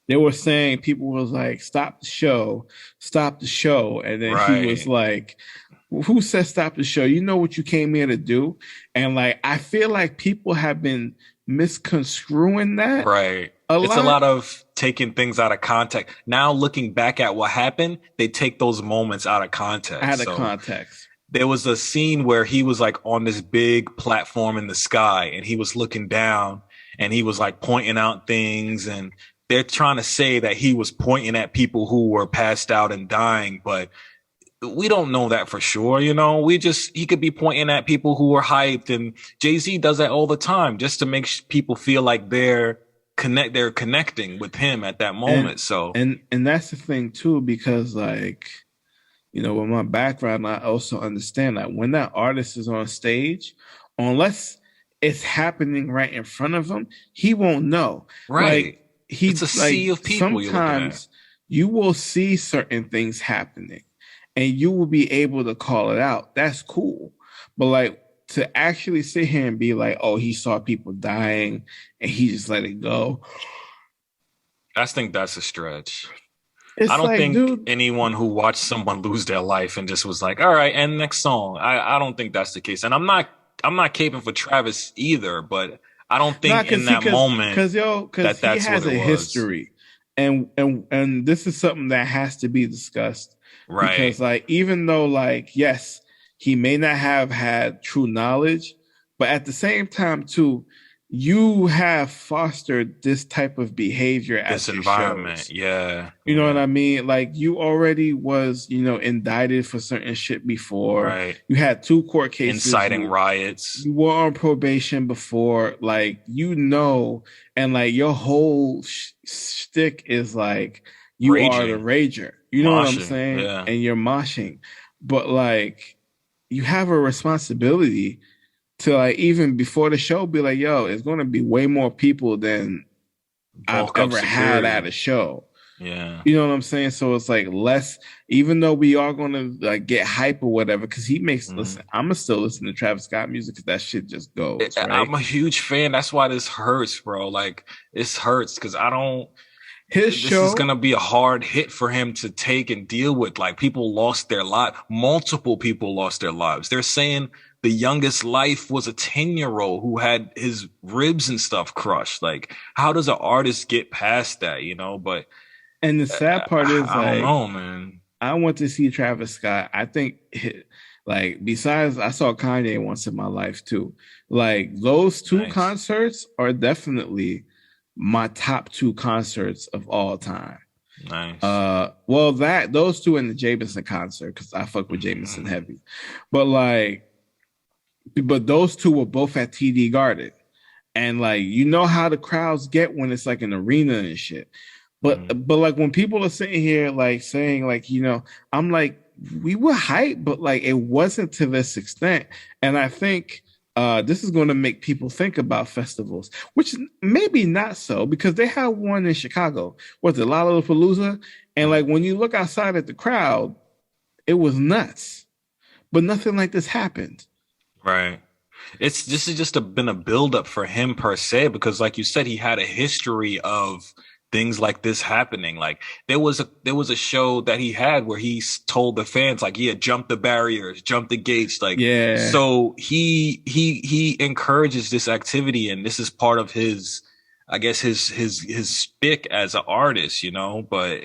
they were saying people was stop the show. And then he was who said stop the show? You know what you came here to do? And I feel like people have been misconstruing that. Right. It's a lot of taking things out of context. Now looking back at what happened, they take those moments out of context. There was a scene where he was on this big platform in the sky, and he was looking down, and he was pointing out things, and they're trying to say that he was pointing at people who were passed out and dying, but we don't know that for sure. He could be pointing at people who were hyped, and Jay-Z does that all the time just to make people feel like they're connecting with him at that moment. And that's the thing too, because like, with my background, I also understand that when that artist is on stage, unless it's happening right in front of him, he won't know. Right. Like, it's a sea of people. Sometimes you will see certain things happening and you will be able to call it out. That's cool. But like, to actually sit here and be like, oh, he saw people dying and he just let it go. I think that's a stretch. It's I don't like, think dude, anyone who watched someone lose their life and just was like, all right, and next song. I don't think that's the case. And I'm not caping for Travis either, but I don't think in that moment because he has a history. And this is something that has to be discussed. Right. Because like, even though like, yes, he may not have had true knowledge, but at the same time too, you have fostered this type of behavior at this environment. Shows. Yeah. You know what I mean? Like, you already was, indicted for certain shit before. Right. You had 2 court cases. Inciting riots. You were on probation before. Like, and like your whole shtick is like, you Raging. are the rager. You know what I'm saying? Yeah. And you're moshing. But like, you have a responsibility to like, even before the show, be like, yo, it's going to be way more people than I've ever had at a show. Yeah. You know what I'm saying? So it's like less, even though we are going to like get hype or whatever, because he makes, listen, I'm going to still listen to Travis Scott music because that shit just goes. Right? I'm a huge fan. That's why this hurts, bro. Like, this hurts because this is going to be a hard hit for him to take and deal with. Like, people lost their life. Multiple people lost their lives. They're saying the youngest life was a 10-year-old who had his ribs and stuff crushed. Like, how does an artist get past that, But and the sad part is, I don't know, man. I went to see Travis Scott. I think, like, besides, I saw Kanye once in my life too. Like, those 2 concerts are definitely my top 2 concerts of all time. Nice. Well, those 2 and the Jameson concert, because I fuck with Jameson heavy. But those 2 were both at TD Garden. And like, how the crowds get when it's like an arena and shit. But like, when people are sitting here like saying like, I'm like, we were hyped, but like, it wasn't to this extent. And I think this is going to make people think about festivals, which maybe not so, because they had one in Chicago. Was it Lollapalooza? And like, when you look outside at the crowd, it was nuts. But nothing like this happened. Right. This has just been a buildup for him per se, because like you said, he had a history of things like this happening. Like, there was a show that he had where he told the fans like, yeah, jump the barriers, jump the gates. Like, yeah. So he encourages this activity, and this is part of his, I guess, his shtick as an artist, but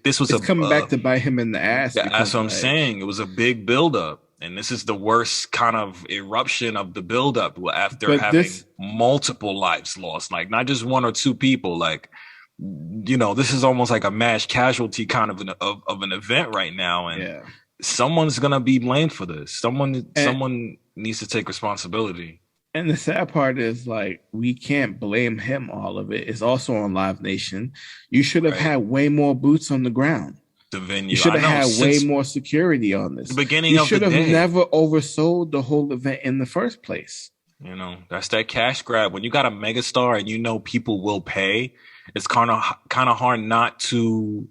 this was coming back to bite him in the ass. That's what I'm saying. It was a big buildup. And this is the worst kind of eruption of the buildup after having multiple lives lost, like not just 1 or 2 people. Like, this is almost like a mass casualty kind of an event right now, and someone's gonna be blamed for this. Someone needs to take responsibility. And the sad part is, like, we can't blame him all of it. It's also on Live Nation. You should have had way more boots on the ground. The venue. You should have had way more security on this. The beginning of the day. You should have never oversold the whole event in the first place. That's that cash grab. When you got a megastar and people will pay, it's kind of hard not to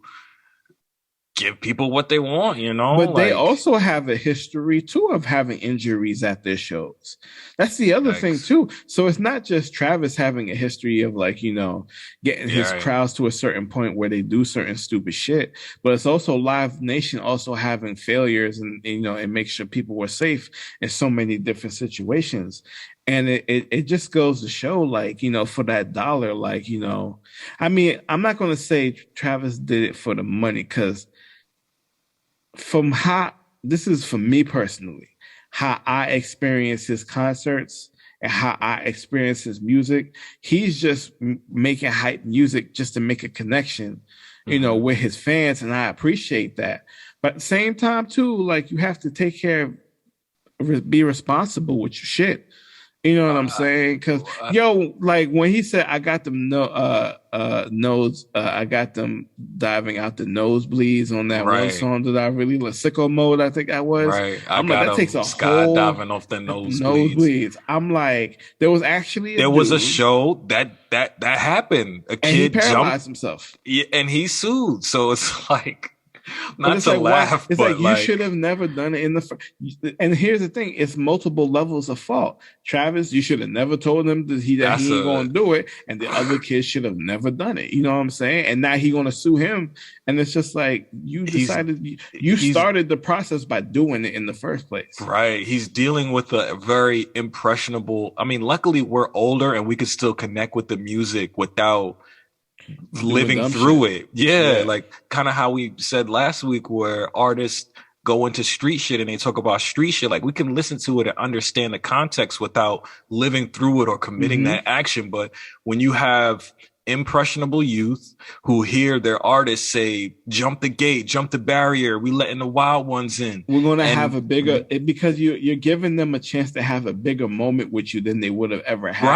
give people what they want, But they also have a history too of having injuries at their shows. That's the other thing too. So it's not just Travis having a history of like, getting his crowds to a certain point where they do certain stupid shit, but it's also Live Nation also having failures and and make sure people were safe in so many different situations. And it just goes to show, like, for that dollar, like, I mean, I'm not going to say Travis did it for the money, because this is for me personally, how I experience his concerts and how I experience his music. He's just making hype music just to make a connection, with his fans, and I appreciate that. But at the same time, too, like you have to take care of, be responsible with your shit. You know what I'm saying? Because like when he said, "I got them I got them diving out the nosebleeds" on that one song that I really like, "Sicko Mode," I think that was. Right. I'm like, that takes a whole skydiving off the nosebleeds. I'm like, there was actually was a show that happened. A kid he paralyzed jumped himself, and he sued. So it's like. Not it's to like, laugh, it's but like you should have never done it in the. And here's the thing: it's multiple levels of fault. Travis, you should have never told him that he ain't going to do it, and the other kids should have never done it. You know what I'm saying? And now he going to sue him, and it's just like you decided you started the process by doing it in the first place. Right? He's dealing with a very impressionable. I mean, luckily we're older and we could still connect with the music without living through it. Yeah, like kind of how we said last week where artists go into street shit and they talk about street shit. Like we can listen to it and understand the context without living through it or committing that action. But when you have impressionable youth who hear their artists say, "Jump the gate, jump the barrier, we letting the wild ones in," we're going to have a bigger, because you're giving them a chance to have a bigger moment with you than they would have ever had.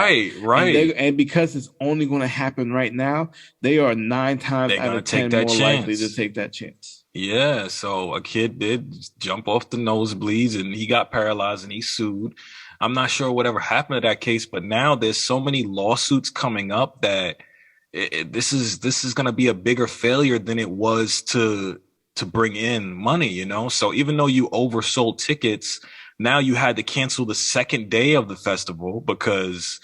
Right. And because it's only going to happen right now, they are 9 times out of 10 more likely to take that chance. Yeah, so a kid did jump off the nosebleeds and he got paralyzed and he sued. I'm not sure whatever happened to that case, but now there's so many lawsuits coming up that this is going to be a bigger failure than it was to bring in money, So even though you oversold tickets, now you had to cancel the second day of the festival because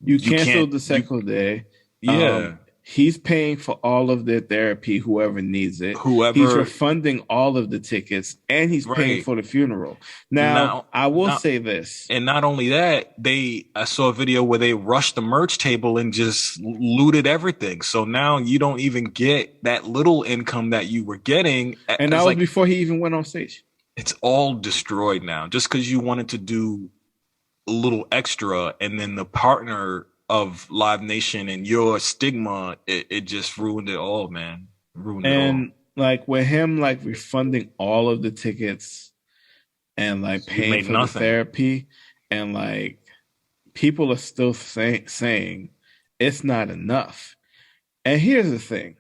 you canceled the second day. Yeah. He's paying for all of their therapy, whoever needs it. He's refunding all of the tickets, and he's paying for the funeral. Now I will say this. And not only that, I saw a video where they rushed the merch table and just looted everything. So now you don't even get that little income that you were getting. And that was before he even went on stage. It's all destroyed now just because you wanted to do a little extra, and then the partner of Live Nation and your stigma, it just ruined it all, man. Ruined it all. And like with him, like refunding all of the tickets and like paying for the therapy, and like people are still saying it's not enough. And here's the thing.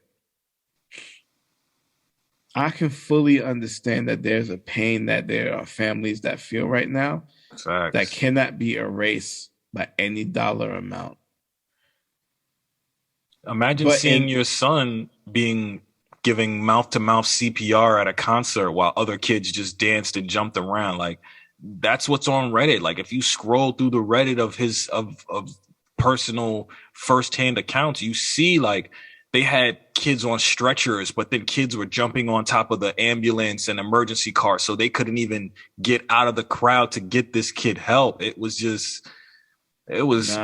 I can fully understand that there's a pain that there are families that feel right now that cannot be erased by any dollar amount. Imagine seeing your son giving mouth-to-mouth CPR at a concert while other kids just danced and jumped around. Like that's what's on Reddit. Like if you scroll through the Reddit of his of personal firsthand accounts, you see like they had kids on stretchers, but then kids were jumping on top of the ambulance and emergency car, so they couldn't even get out of the crowd to get this kid help. It was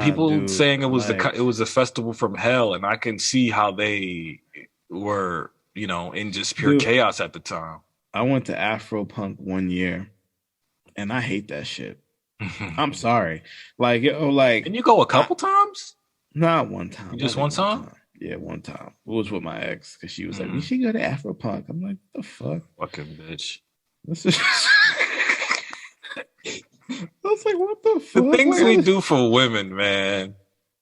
people saying it was it was a festival from hell, and I can see how they were, in just pure chaos at the time. I went to Afro Punk one year, and I hate that shit. I'm sorry. Can you go a couple times? Not one time. Just one time? Yeah, one time. It was with my ex because she was like, "We should go to Afro Punk." I'm like, "The fuck, fucking bitch." I was like, "What the fuck?" The things we do for women, man.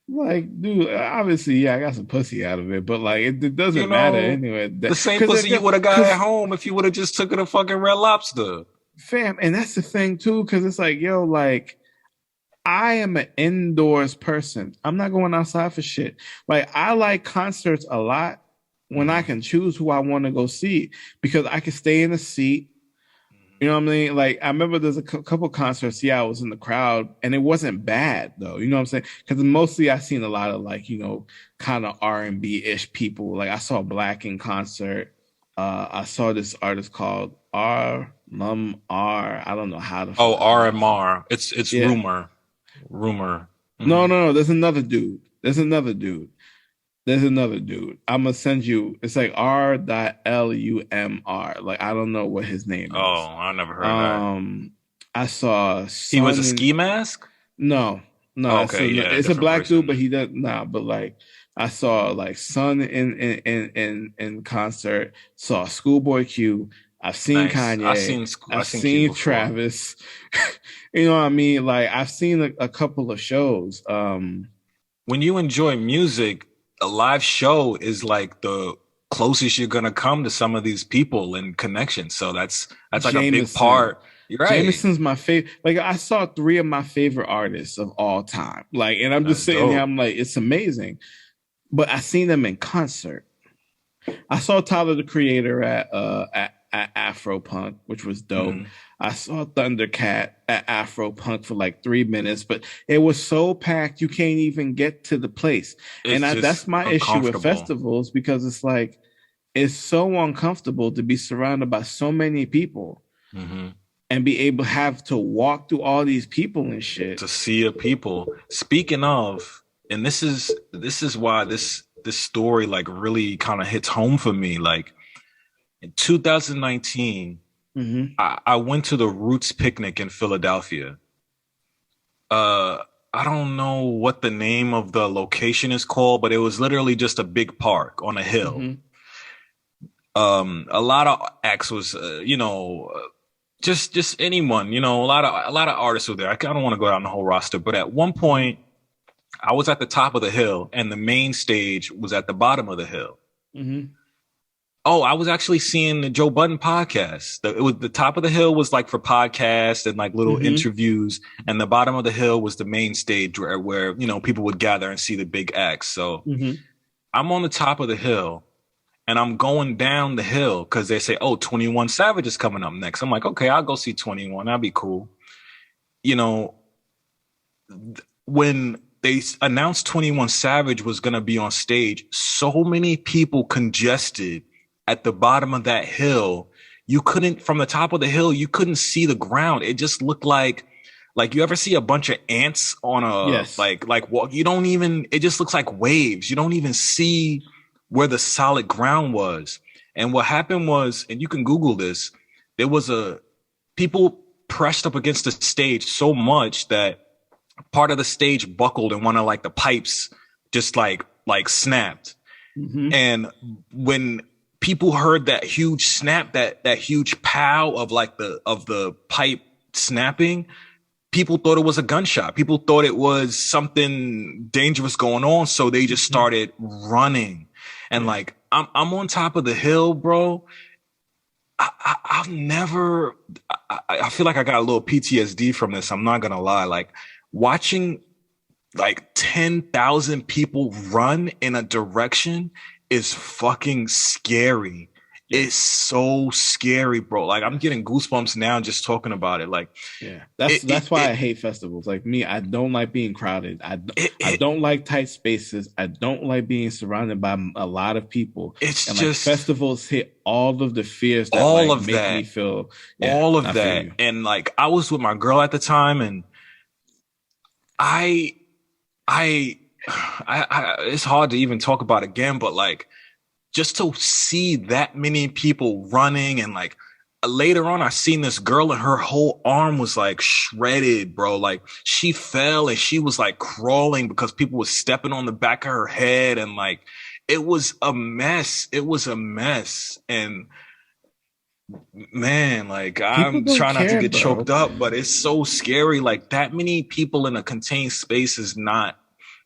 Like, dude, obviously, I got some pussy out of it, but like, it doesn't matter anyway. The same pussy you would have got at home if you would have just took it a fucking Red Lobster, fam. And that's the thing too, because it's like, yo, like. I am an indoors person. I'm not going outside for shit. Like I like concerts a lot when I can choose who I want to go see because I can stay in the seat. You know what I mean? Like I remember there's a couple concerts. Yeah, I was in the crowd and it wasn't bad though. You know what I'm saying? Because mostly I've seen a lot of like, kind of R&B-ish people. Like I saw Black in concert. I saw this artist called R. I don't know how to. Oh, RMR. It's Rumor. Mm-hmm. No. There's another dude. I'm gonna send you. It's like R.LUMR. Like I don't know what his name is. Oh, I never heard of that. I saw. He was a ski mask. No. No, Okay, yeah, it's a different black dude, person. but he does nah. But like, I saw like Son in concert. Saw Schoolboy Q. I've seen Nice. Kanye. I I've seen Q seen before. Travis. You know what I mean? Like I've seen a couple of shows. When you enjoy music, a live show is like the closest you're gonna come to some of these people and connections. So that's like a big Jameson. part. You're right. Jameson's my favorite. Like I saw three of my favorite artists of all time. Like, and I'm just That's sitting here. dope. I'm like, it's amazing. But I seen them in concert. I saw Tyler the Creator at Afro Punk, which was dope. Mhm. I saw Thundercat at Afro Punk for like 3 minutes, but it was so packed you can't even get to the place. And It's that's just my issue with uncomfortable. festivals because it's like it's so uncomfortable to be surrounded by so many people Hmm. and be able to have to walk through all these people and shit. To see a people. Speaking of, and this is why this story like really kind of hits home for me. Like in 2019, Mm-hmm. I went to the Roots picnic in Philadelphia. Uh, I don't know what the name of the location is called, but it was literally just a big park on a hill. Mm-hmm. A lot of acts was, just anyone, a lot of artists were there. I don't want to go down the whole roster, but at one point, I was at the top of the hill, and the main stage was at the bottom of the hill. Mm-hmm. Oh, I was actually seeing the Joe Budden podcast. It was the top of the hill was like for podcasts and like little Mm-hmm. interviews, and the bottom of the hill was the main stage where people would gather and see the big acts. So Mm-hmm. I'm on the top of the hill, and I'm going down the hill because they say, "Oh, 21 Savage is coming up next." I'm like, "Okay, I'll go see 21. That'd be cool." You know, when they announced 21 Savage was going to be on stage, so many people congested at the bottom of that hill. You couldn't, from the top of the hill, you couldn't see the ground. It just looked like you ever see a bunch of ants on a, Yes. like walk, you don't even, it just looks like waves. You don't even see where the solid ground was. And what happened was, and you can Google this, there was people pressed up against the stage so much that part of the stage buckled and one of like the pipes just like snapped. Mm-hmm. And when people heard that huge snap, that huge pow of the pipe snapping, people thought it was a gunshot. People thought it was something dangerous going on, so they just started running. And like I'm on top of the hill, bro. I've never. I feel like I got a little PTSD from this. I'm not gonna lie. Like watching like 10,000 people run in a direction is fucking scary. Yeah. It's so scary, bro. Like I'm getting goosebumps now just talking about it. Like, Yeah, that's why I hate festivals. Like me, I don't like being crowded. I don't like tight spaces. I don't like being surrounded by a lot of people. It's And just like festivals hit all of the fears that all like of make that. me feel. Yeah, all of I feel that. you. And like I was with my girl at the time, and I it's hard to even talk about again, but like just to see that many people running, and like later on I seen this girl and her whole arm was like shredded, bro. Like she fell and she was like crawling because people were stepping on the back of her head, and like it was a mess. It was a mess. And man, like I'm don't trying not to care, get bro. choked up, but it's so scary. Like that many people in a contained space is not,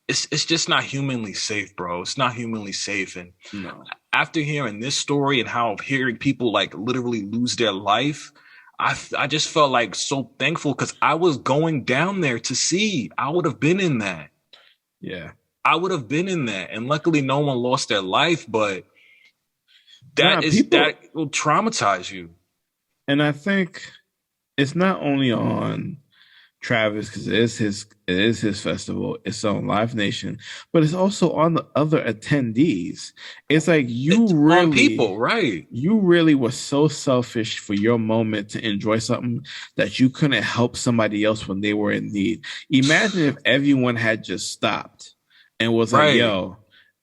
it's just not humanly safe, bro. It's not humanly safe. And No. after hearing this story and how hearing people like literally lose their life, I just felt like so thankful because I was going down there to see. I would have been in that. Yeah. I would have been in that. And luckily no one lost their life, but Nah, that will traumatize you. And I think it's not only on Travis because it is his festival. It's on Live Nation, but it's also on the other attendees. It's like It's on people, right? You really were so selfish for your moment to enjoy something that you couldn't help somebody else when they were in need. Imagine if everyone had just stopped and was Right. like, "Yo,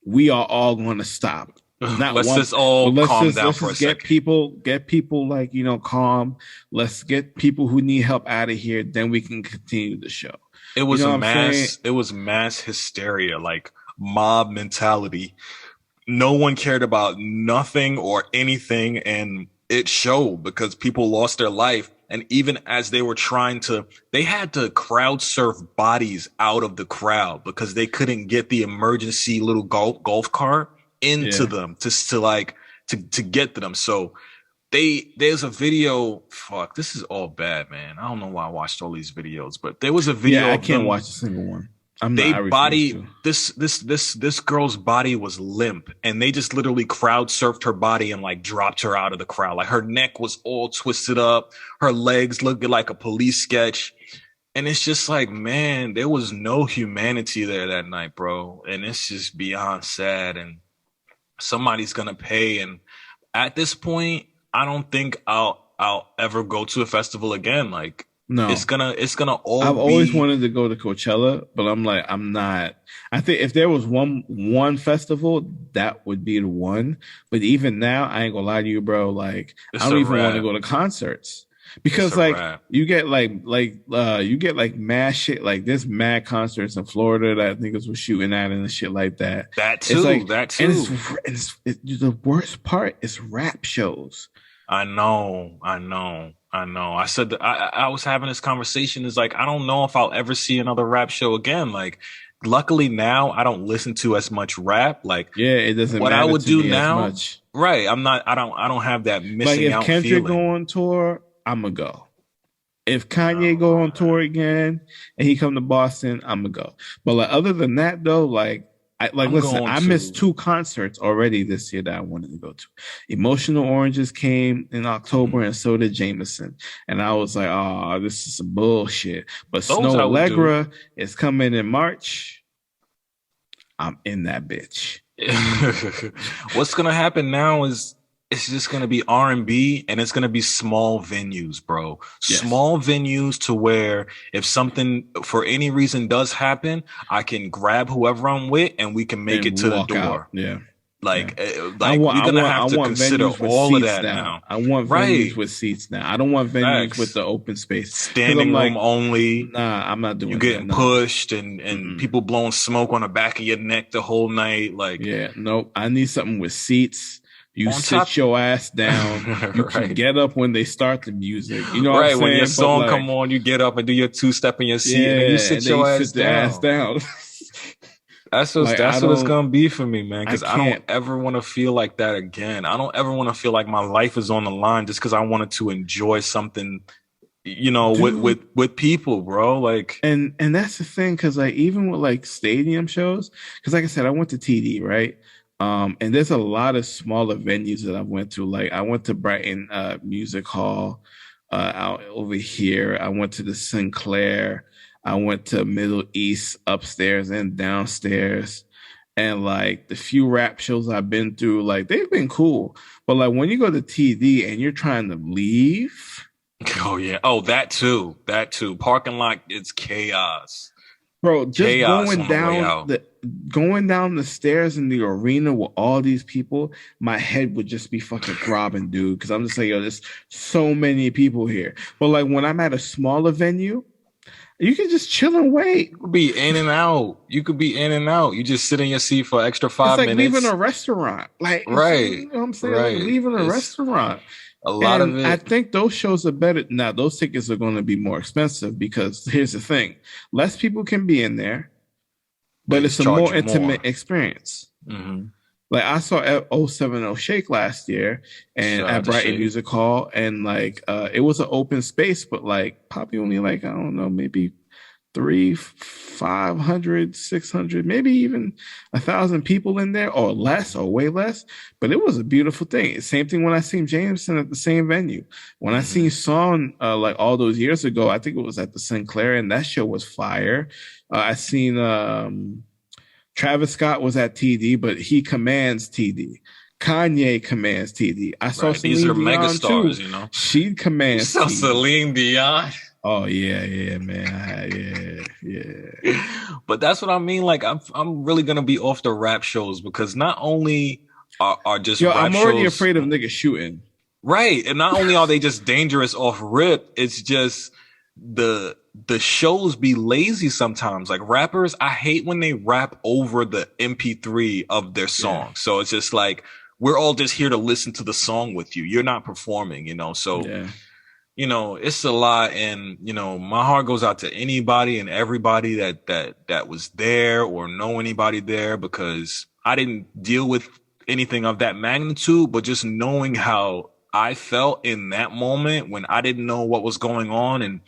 we are all going to stop." Not let's one, just all but calm down let's for a just get second. people like calm. Let's get people who need help out of here. Then we can continue the show. It You was know a what I'm saying? mass. It was mass hysteria, like mob mentality. No one cared about nothing or anything, and it showed because people lost their life. And even as they were trying to, they had to crowd surf bodies out of the crowd because they couldn't get the emergency little golf cart into Yeah. them to like to get to them. So there's a video. Fuck, this is all bad, man. I don't know why I watched all these videos, but there was a Yeah, video I of can't them. watch a single one. I'm not. They I refuse body to. this girl's body was limp, and they just literally crowd surfed her body and like dropped her out of the crowd. Like her neck was all twisted up, her legs looked like a police sketch. And it's just like, man, there was no humanity there that night, bro. And it's just beyond sad. And somebody's gonna pay. And at this point, I don't think I'll ever go to a festival again. Like No, it's gonna all I've always be wanted to go to Coachella, but I'm like, I'm not. I think if there was one festival, that would be the one. But even now, I ain't gonna lie to you, bro. Like, it's I don't a even want to wrap. go to concerts It's because, a like, wrap. you get you get like mad shit. Like, there's mad concerts in Florida that niggas was shooting at and shit like that. That It's too. like, That and too. it's the worst part is rap shows. I know. I said that I was having this conversation. Is like I don't know if I'll ever see another rap show again. Like, luckily now I don't listen to as much rap. Like, Yeah, it doesn't what I matter would to do me as now, much. right? I'm not. I don't have that Like missing if out Kendrick feeling. go on tour, I'ma go. If Kanye No, go on tour again and he come to Boston, I'ma go. But like other than that though, I'm listen, going I missed to. 2 concerts already this year that I wanted to go to. Emotional Oranges came in October and so did Jameson. And I was like, oh, this is some bullshit. But Those Snow I would do. Allegra is coming in March. I'm in that bitch. What's gonna happen now is it's just gonna be R&B and it's gonna be small venues, bro. Yes. Small venues to where if something for any reason does happen, I can grab whoever I'm with and we can make And it to the walk door. out. Yeah. Like, I want, we're gonna I have to want consider venues with all of seats that now. now. I want Right. venues with seats now. I don't want venues Facts. with the open space. 'Cause Standing I'm like, room only. nah, I'm not doing You that. getting No. pushed and Mm-mm. people blowing smoke on the back of your neck the whole night. Like, Yeah, nope. I need something with seats. You On sit top- your ass down. You can Right. get up when they start the music. You know what right I'm when saying? your But, song like, come on, you get up and do your 2-step in your seat, and then you sit and your then you ass sit the ass down. down. That's Like, that's I what it's don't- gonna be for me, man. I Because I can't. don't ever want to feel like that again. I don't ever want to feel like my life is on the line just because I wanted to enjoy something, Dude. with people, bro. Like, And that's the thing, because like even with like stadium shows, because like I said, I went to TD, right? And there's a lot of smaller venues that I went to. Like I went to Brighton Music Hall out over here. I went to the Sinclair. I went to Middle East upstairs and downstairs. And like the few rap shows I've been through, like they've been cool. But like when you go to TD and you're trying to leave. oh yeah, that too, Parking lot, it's chaos. Bro, just Chaos going on the way down out. going down the stairs in the arena with all these people, my head would just be fucking throbbing, dude. Because I'm just like, yo, there's so many people here. But like when I'm at a smaller venue, you can just chill and wait. You could be in and out. You just sit in your seat for extra It's 5 like minutes. leaving a restaurant. Like, Right, you know what I'm saying? right. Like leaving a It's- restaurant. A lot And of I it. think those shows are better. Now, those tickets are going to be more expensive because here's the thing: less people can be in there, but They it's a charge more you intimate more. experience. Mhm. Like I saw 070 Shake last year and Shout at out to Brighton Shake. Music Hall, and like it was an open space, but like probably only like I don't know, maybe 500, 600, maybe even 1,000 people in there, or less, or way less. But it was a beautiful thing. Same thing when I seen Jameson at the same venue. When I seen Song like all those years ago, I think it was at the Sinclair, and that show was fire. I seen Travis Scott was at TD, but he commands TD. Kanye commands TD. I saw Right. Celine These are Dion megastars, too. you know. She commands So TD. Celine Dion. Oh yeah, man, yeah. But that's what I mean. Like, I'm really gonna be off the rap shows because not only are just Yo, rap I'm already shows, afraid of niggas shooting. right, and not only are they just dangerous off rip, it's just the shows be lazy sometimes. Like rappers, I hate when they rap over the MP3 of their song. Yeah. So it's just like we're all just here to listen to the song with you. You're not performing, So Yeah. it's a lot, and my heart goes out to anybody and everybody that was there or know anybody there, because I didn't deal with anything of that magnitude, but just knowing how I felt in that moment when I didn't know what was going on and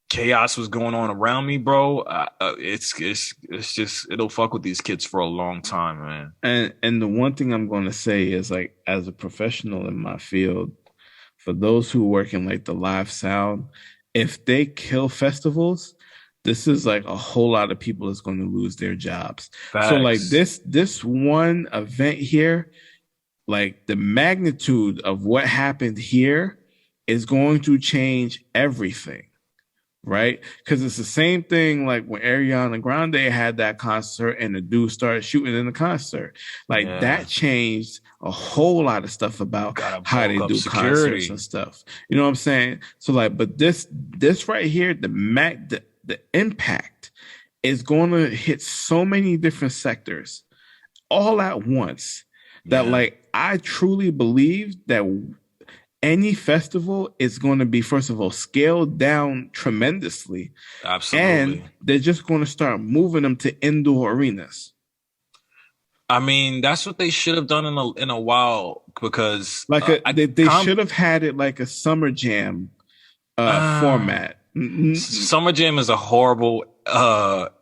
chaos was going on around me, bro. It's just, it'll fuck with these kids for a long time, man. And the one thing I'm going to say is, like, as a professional in my field, for those who work in like the live sound, if they kill festivals, this is like a whole lot of people is going to lose their jobs. Facts. So like this one event here, like the magnitude of what happened here is going to change everything. Right? Because it's the same thing like when Ariana Grande had that concert and the dude started shooting in the concert. Like that changed a whole lot of stuff about how they do concerts and stuff. You know what I'm saying? So like, but this right here, the impact is going to hit so many different sectors all at once that like I truly believe that any festival is going to be, first of all, scaled down tremendously. Absolutely. And they're just going to start moving them to indoor arenas. I mean, that's what they should have done in a while, because like they should have had it like a summer jam format. Summer jam is a horrible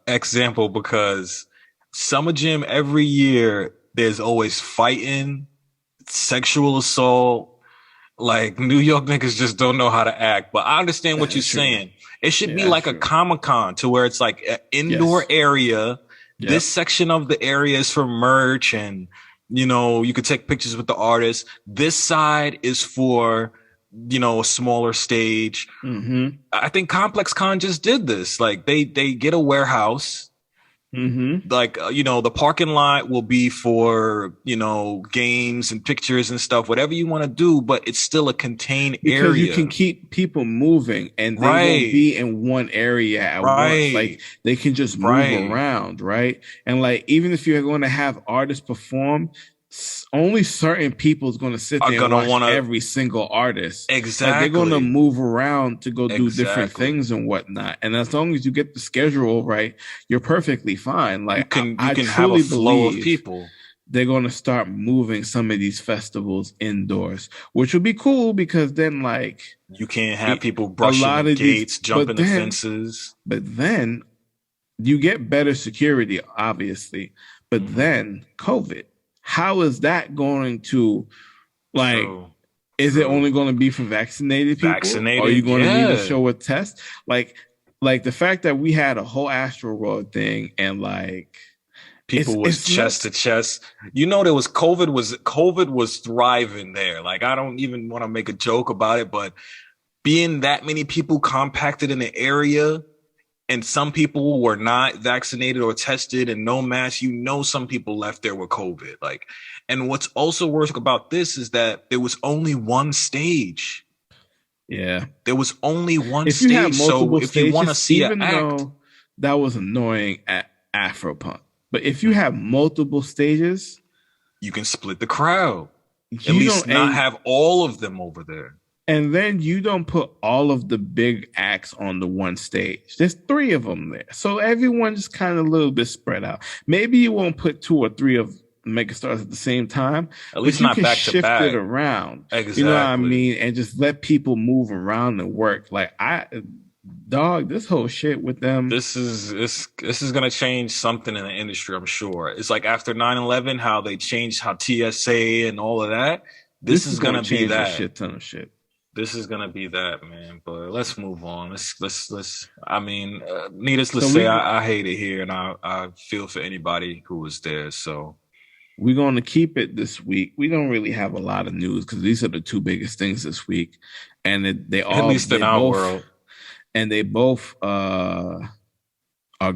example, because summer jam every year there's always fighting, sexual assault. Like, New York niggas just don't know how to act. But I understand what you're saying. It should be like a Comic-Con, to where it's like an indoor area. Yep. This section of the area is for merch, and you could take pictures with the artists. This side is for a smaller stage. Mm-hmm. I think Complex Con just did this. Like, they get a warehouse. Mm-hmm. Like, the parking lot will be for, games and pictures and stuff, whatever you want to do, but it's still a contained area. Because you can keep people moving, and they won't be in one area at once. Like, they can just move around, right? And like, even if you're going to have artists perform, only certain people is going to sit there and watch every single artist. Exactly. Like, they're going to move around to go do different things and whatnot. And as long as you get the schedule right, you're perfectly fine. Like, you can have a flow of people. They're going to start moving some of these festivals indoors, which will be cool, because then, like, you can't have people brushing the gates, jumping the fences. But then you get better security, obviously. But then COVID. How is that going to, like, is it only going to be for vaccinated people? Or are you going to need to show a test? Like the fact that we had a whole Astroworld thing, and like people was chest to chest. There was COVID was thriving there. Like, I don't even want to make a joke about it, but being that many people compacted in the area, and some people were not vaccinated or tested and no mask, some people left there with COVID. Like, and what's also worse about this is that there was only one stage. Yeah. There was only one stage. So if you want to see an act, though that was annoying at Afropunk. But if you have multiple stages, you can split the crowd. At least not have all of them over there. And then you don't put all of the big acts on the one stage. There's 3 of them there. So everyone's kind of a little bit spread out. Maybe you won't put 2 or 3 of megastars at the same time. At least not back to back. Shift it around. Exactly. You know what I mean? And just let people move around and work. Like, this whole shit with them. This is gonna change something in the industry, I'm sure. It's like after 9/11, how they changed how TSA and all of that. This is gonna be that. A shit ton of shit. This is gonna be that, man. But let's move on. Let's. I mean, needless to say, I hate it here, and I feel for anybody who was there. So we're going to keep it this week. We don't really have a lot of news, because these are the 2 biggest things this week, and they all, at least in our world, and they both are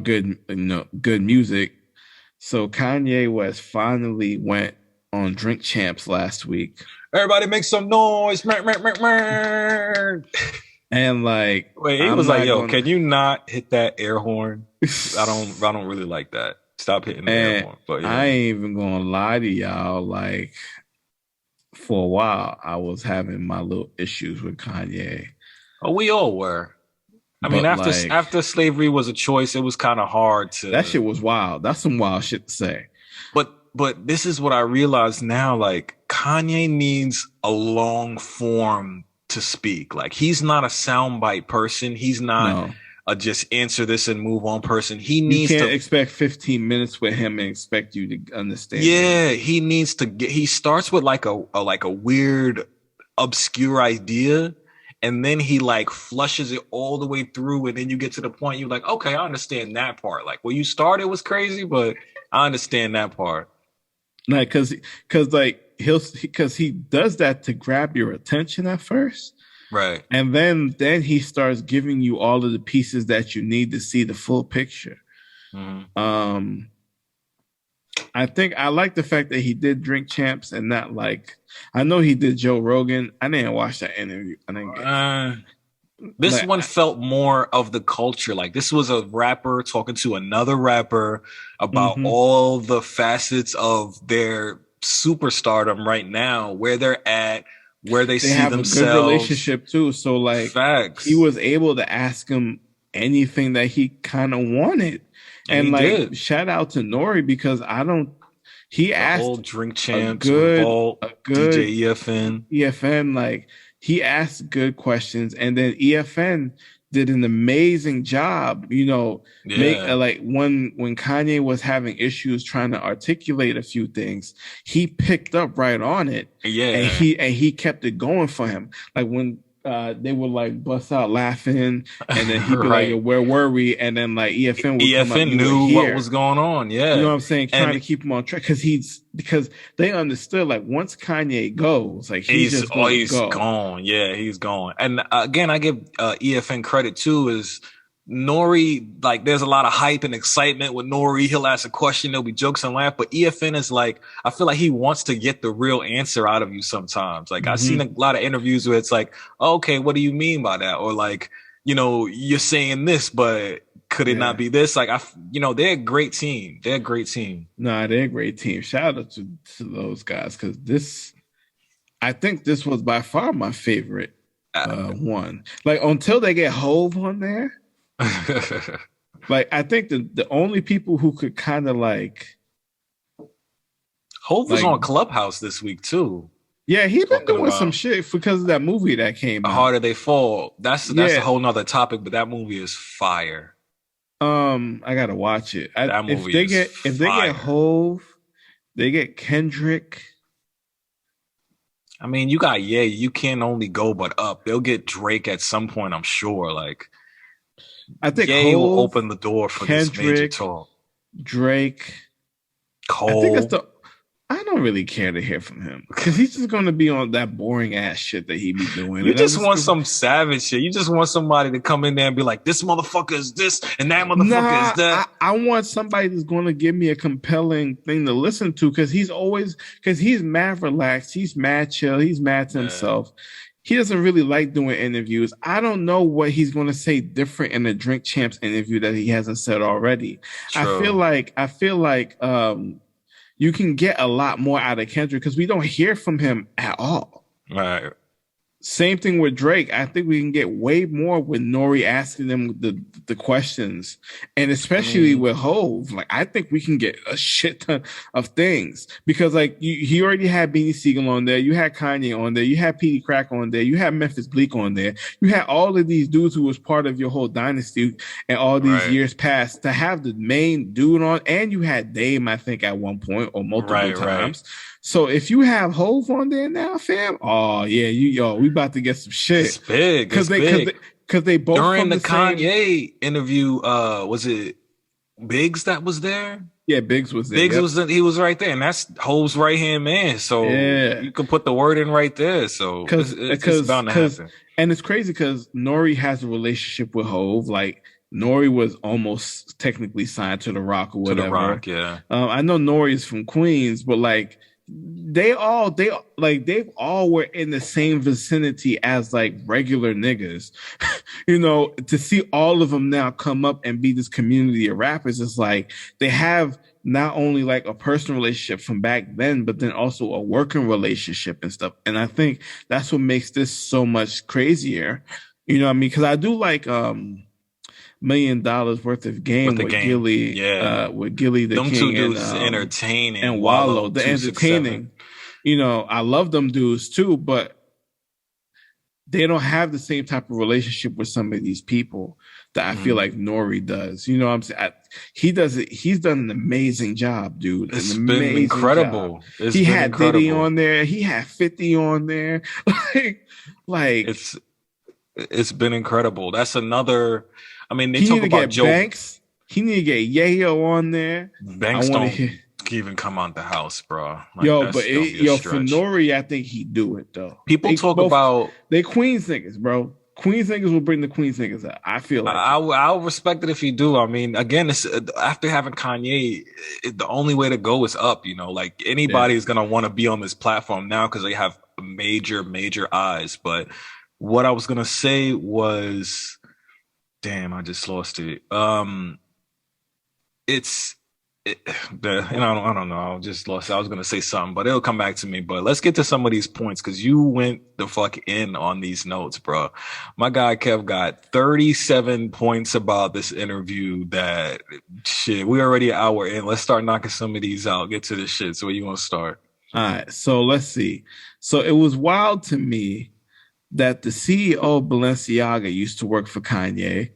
good. Good music. So Kanye West finally went on Drink Champs last week. Everybody make some noise. And like, Wait, he I'm was like, not "Yo, gonna. can you not hit that air horn? I don't really like that. Stop hitting the air And horn." But I yeah. ain't even gonna lie to y'all. Like, for a while, I was having my little issues with Kanye, Oh, we all were. I mean, but like, after slavery was a choice, it was kind of hard that to. shit was wild. That's some wild shit to say. But this is what I realize now. Like Kanye needs a long form to speak. Like he's not a soundbite person. He's not No, a just answer this and move on person. He you needs can't to. expect 15 minutes with him and expect you to understand Yeah, anything. he needs to get. He starts with like a weird, obscure idea, and then he like flushes it all the way through, and then you get to the point you're like, okay, I understand that part. Like where you started was crazy, but I understand that part. Like, cause like cause he does that to grab your attention at first. Right. And then he starts giving you all of the pieces that you need to see the full picture. Mhm. Um, I think I like the fact that he did Drink Champs and not like I know he did Joe Rogan. I didn't watch that interview. I didn't get Uh, this like one felt more of the culture. Like this was a rapper talking to another rapper about mm-hmm. all the facets of their superstardom right now, where they're at, where they They see have a good themselves. relationship too. So like he Facts. was able to ask him anything that he kind of wanted. And And he like did. shout out to Nori because I don't he The whole asked Drink a Champs, good Revolt, a DJ good EFN. EFN, like he asked good questions, and then EFN did an amazing job. You know, make Yeah. like when Kanye was having issues trying to articulate a few things, he picked up right on it, and Yeah. he kept it going for him. Like when they would like bust out laughing, and then he'd be like, Right. "Where were we?" And then like EFN would come up, EFN "You were knew what here." was going on. You know Yeah. what I'm saying? Trying to And keep him on track because they understood like once Kanye goes, like he's just gonna he's go. gone. Yeah, he's gone. And again, I give EFN credit too. Is Nori like? There's a lot of hype and excitement with Nori. He'll ask a question, there'll be jokes and laugh. But EFN is like, I feel like he wants to get the real answer out of you sometimes. Like I've seen a lot of interviews where it's like, okay, what do you mean by that? Or like, you're saying this, but could it not be this? Like they're a great team. They're a great team. Nah, they're a great team. Shout out to those guys because I think this was by far my favorite one. Like until they get Hove on there, like I think the only people who could kind of like Hove was on Clubhouse this week too. Yeah, he been Talking doing some about shit because of that movie that came The out. Harder They Fall. That's a whole nother topic, but that movie is fire. I gotta watch it. That movie if they get Hove, they get Kendrick. I mean, you got you can't only go but up. They'll get Drake at some point, I'm sure. Like I think Ye Hove, will open the door for Kendrick, this major talk. Drake, Cole. I think I don't really care to hear from him because he's just going to be on that boring ass shit that he be doing. You just want some savage shit. You just want somebody to come in there and be like, this motherfucker is this and that motherfucker is that. I want somebody that's going to give me a compelling thing to listen to because he's mad relaxed. He's mad chill. He's mad to himself. He doesn't really like doing interviews. I don't know what he's going to say different in a Drink Champs interview that he hasn't said already. True. I feel like you can get a lot more out of Kendrick because we don't hear from him at all. Right. Same thing with Drake. I think we can get way more with Nori asking them the questions, and especially with Hove. Like I think we can get a shit ton of things because like he already had Beanie Siegel on there, you had Kanye on there, you had Petey Crack on there, you had Memphis Bleak on there, you had all of these dudes who was part of your whole dynasty and all these years past to have the main dude on, and you had Dame I think at one point or multiple times. Right. So if you have Hove on there now, fam, oh yeah, we about to get some shit. It's big because they both during the Kanye same... interview. Was it Biggs that was there? Yeah, Biggs was there. He was right there, and that's Hove's right hand man. So you can put the word in right there. So it's bound to happen. And it's crazy because Nori has a relationship with Hove, like. Nori was almost technically signed to The Rock or whatever. To The Rock, yeah. I know Nori is from Queens, but like they all were in the same vicinity as like regular niggas. You know, to see all of them now come up and be this community of rappers is like they have not only like a personal relationship from back then, but then also a working relationship and stuff. And I think that's what makes this so much crazier. You know what I mean? Because I do like $1 million worth of game With the with game. Gilly, Yeah. with Gilly the Them King two dudes and entertaining. and Wallow, the 267. entertaining. You know, I love them dudes too, but they don't have the same type of relationship with some of these people that I feel like Nori does. You know what I'm saying? He does it. He's done an amazing job, dude. It's An been amazing incredible. job. It's He been had incredible. Diddy on there. He had 50 on there. like It's been incredible. That's another. I mean, they he talk need to about get Joe Banks. He need to get Yayo on there. Banks. I wanna Don't hear- even come out the house, bro. Like, Yo, that's but gonna be a yo, for stretch. Nori, I think he do it though. People talk both- about. they Queens niggas, bro. Queens niggas will bring the Queens niggas out. I feel like I'll respect it if you do. I mean, again, it's, after having Kanye, the only way to go is up. You know, like anybody is gonna want to be on this platform now because they have major eyes. But what I was gonna say was, damn, I just lost it. I don't know. I just lost it. I was gonna say something, but it'll come back to me. But let's get to some of these points because you went the fuck in on these notes, bro. My guy Kev got 37 points about this interview. That shit. We already an hour in. Let's start knocking some of these out. Get to this shit. So where you want to start? all right, so let's see. So it was wild to me that the CEO of Balenciaga used to work for Kanye.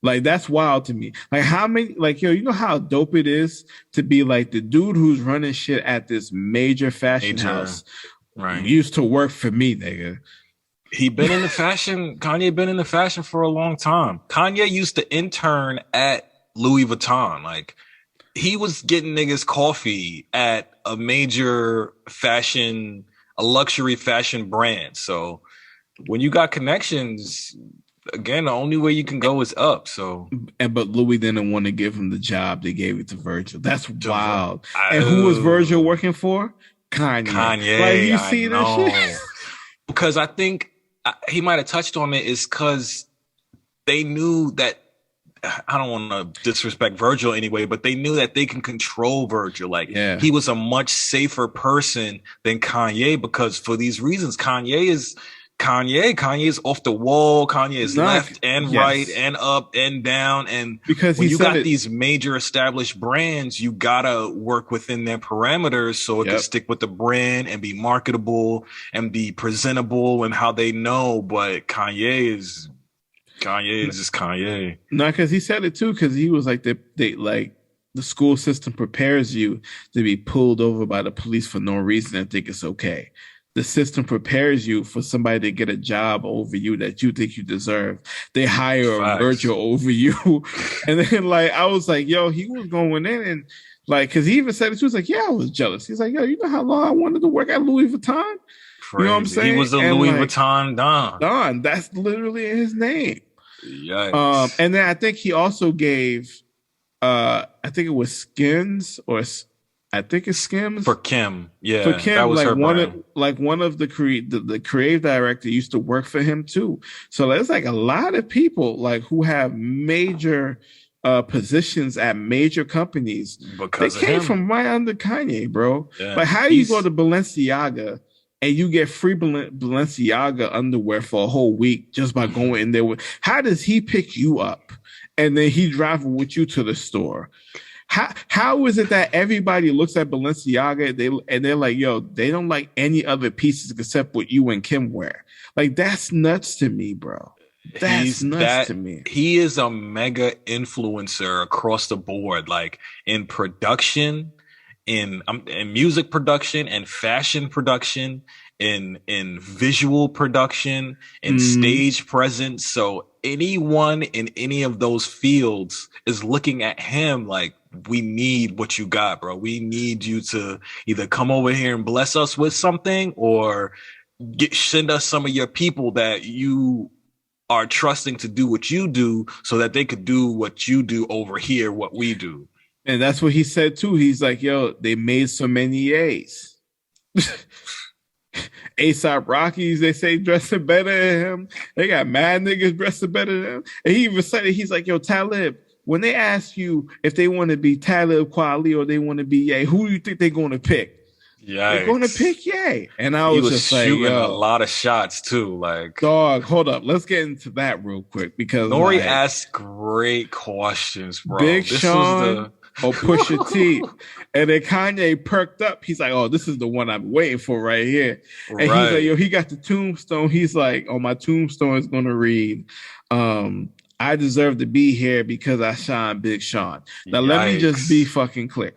Like that's wild to me. Like how many? Like yo, you know how dope it is to be like the dude who's running shit at this major fashion house. Right. Used to work for me, nigga. He been in the fashion. Kanye been in the fashion for a long time. Kanye used to intern at Louis Vuitton. Like he was getting niggas coffee at a major fashion, a luxury fashion brand. So when you got connections, again, the only way you can go is up. So, but Louis didn't want to give him the job. They gave it to Virgil. That's wild. And who was Virgil working for? Kanye. Like you see that shit? Because I think he might have touched on it. Is because they knew that. I don't want to disrespect Virgil anyway, but they knew that they can control Virgil. Like he was a much safer person than Kanye because for these reasons, Kanye is off the wall. Kanye is left and right and up and down. And because when you got these major established brands, you gotta work within their parameters so it can stick with the brand and be marketable and be presentable and how they know. But Kanye is just Kanye. No, because he said it too. Because he was like they like the school system prepares you to be pulled over by the police for no reason and think it's okay. The system prepares you for somebody to get a job over you that you think you deserve. They hire a Virgil over you. And then like, I was like, yo, he was going in and like, cause he even said it. He was like, yeah, I was jealous. He's like, yo, you know how long I wanted to work at Louis Vuitton? Crazy. You know what I'm saying? He was a Louis Vuitton Don. Don, that's literally his name. Yikes. And then I think he also gave, I think it was Skins or I think it's Skims for Kim. Yeah, for Kim. That was like her one of the creative director used to work for him too. So there's like a lot of people like who have major positions at major companies because they came from right under Kanye, bro. Yeah. Like how do you go to Balenciaga and you get free Balenciaga underwear for a whole week just by going in there? How does he pick you up and then he drive with you to the store? How is it that everybody looks at Balenciaga and they're like, yo, they don't like any other pieces except what you and Kim wear? Like that's nuts to me, bro. That's nuts to me. He is a mega influencer across the board, like in production, in music production, and fashion production, in visual production, in stage presence. So anyone in any of those fields is looking at him like, we need what you got, bro. We need you to either come over here and bless us with something or send us some of your people that you are trusting to do what you do so that they could do what you do over here, what we do. And that's what he said too. He's like, yo, they made so many A's. ASAP Rockies, they say dressing better than him. They got mad niggas dressing better than him. And he even said it, he's like, yo, Talib, when they ask you if they want to be Talib Kweli or they want to be Ye, who do you think they're going to pick? They're going to pick Ye. And I was just shooting like, yo, a lot of shots too. Like, dog, hold up. Let's get into that real quick because Nori asked great questions, bro. Big Sean or Pusha T. And then Kanye perked up. He's like, oh, this is the one I'm waiting for right here. And he's like, yo, he got the tombstone. He's like, oh, my tombstone is going to read, I deserve to be here because I shine Big Sean. Now, let me just be fucking clear.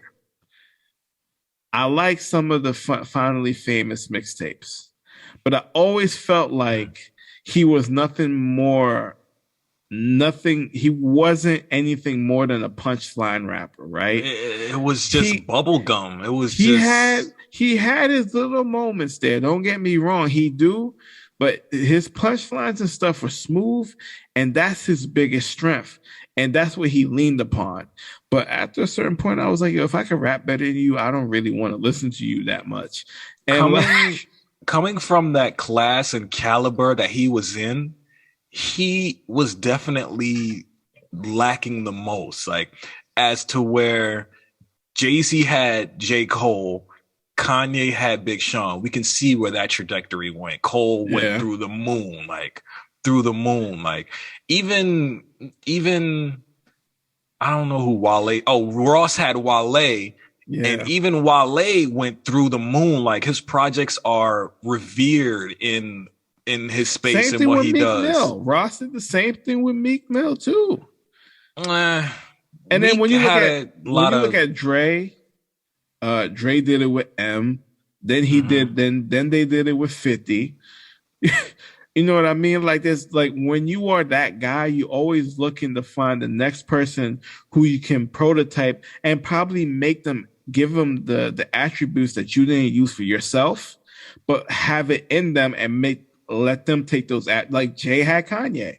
I like some of the Finally Famous mixtapes, but I always felt like he was he wasn't anything more than a punchline rapper, right? It was just bubblegum. It was he had his little moments there. Don't get me wrong, he do, but his punchlines and stuff were smooth, and that's his biggest strength. And that's what he leaned upon. But after a certain point, I was like, yo, if I can rap better than you, I don't really want to listen to you that much. And coming from that class and caliber that he was in, he was definitely lacking the most. Like, as to where Jay-Z had J. Cole, Kanye had Big Sean. We can see where that trajectory went. Cole went through the moon, like through the moon. Like even I don't know who Wale. Oh, Ross had Wale. Yeah. And even Wale went through the moon. Like, his projects are revered in his space and what he does. Mill. Ross did the same thing with Meek Mill too. And then Meek when you look at Dre, Dre did it with M. Then he did. Then they did it with 50. You know what I mean? Like, there's like, when you are that guy, you always looking to find the next person who you can prototype and probably give them the attributes that you didn't use for yourself, but have it in them and let them take those like Jay had Kanye.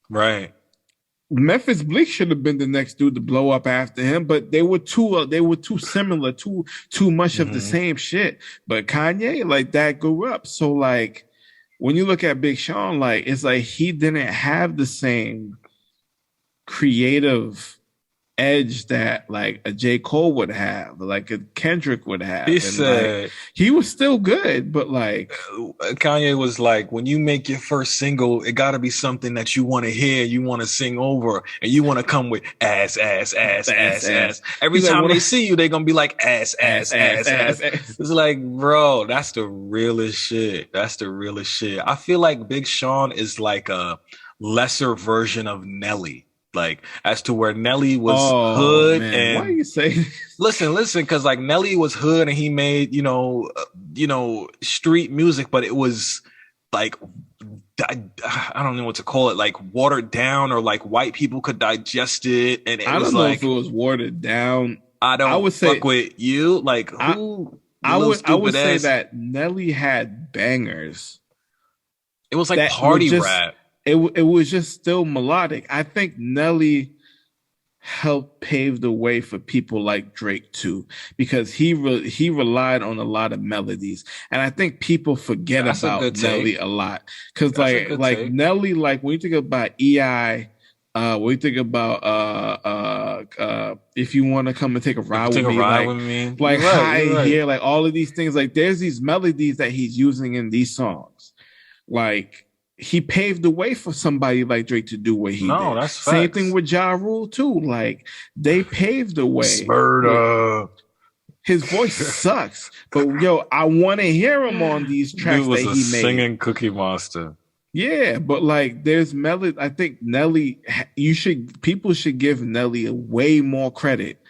Right. Memphis Bleak should have been the next dude to blow up after him, but they were too similar, too much of the same shit. But Kanye, like, that grew up. So, like, when you look at Big Sean, like, it's like he didn't have the same creative edge that like a J. Cole would have, like a Kendrick would have. He said, like, he was still good, but like Kanye was like, when you make your first single, it got to be something that you want to hear, you want to sing over, and you want to come with ass. Every time they see you, they're gonna be like ass. It's like, bro, that's the realest shit. I feel like Big Sean is like a lesser version of Nelly. Like, as to where Nelly was hood, man. And why are you saying this? Listen, because like Nelly was hood and he made street music, but it was like, I don't know what to call it, like watered down, or like white people could digest it, and I don't know if it was watered down. I would say, fuck with you. Like, who? I would say that Nelly had bangers. It was like party rap. It was just still melodic. I think Nelly helped pave the way for people like Drake too, because he relied on a lot of melodies, and I think people forget about Nelly a lot. Because like Nelly, like when you think about EI, when you think about if you want to come and take a ride with me, like high in here, like all of these things, like there's these melodies that he's using in these songs, like. He paved the way for somebody like Drake to do what he did. That's facts. Same thing with Ja Rule too. Like, they paved the way. His voice sucks, but yo, I want to hear him on these tracks that he made. Singing Cookie Monster. Yeah, but like, there's melody. I think Nelly. People should give Nelly way more credit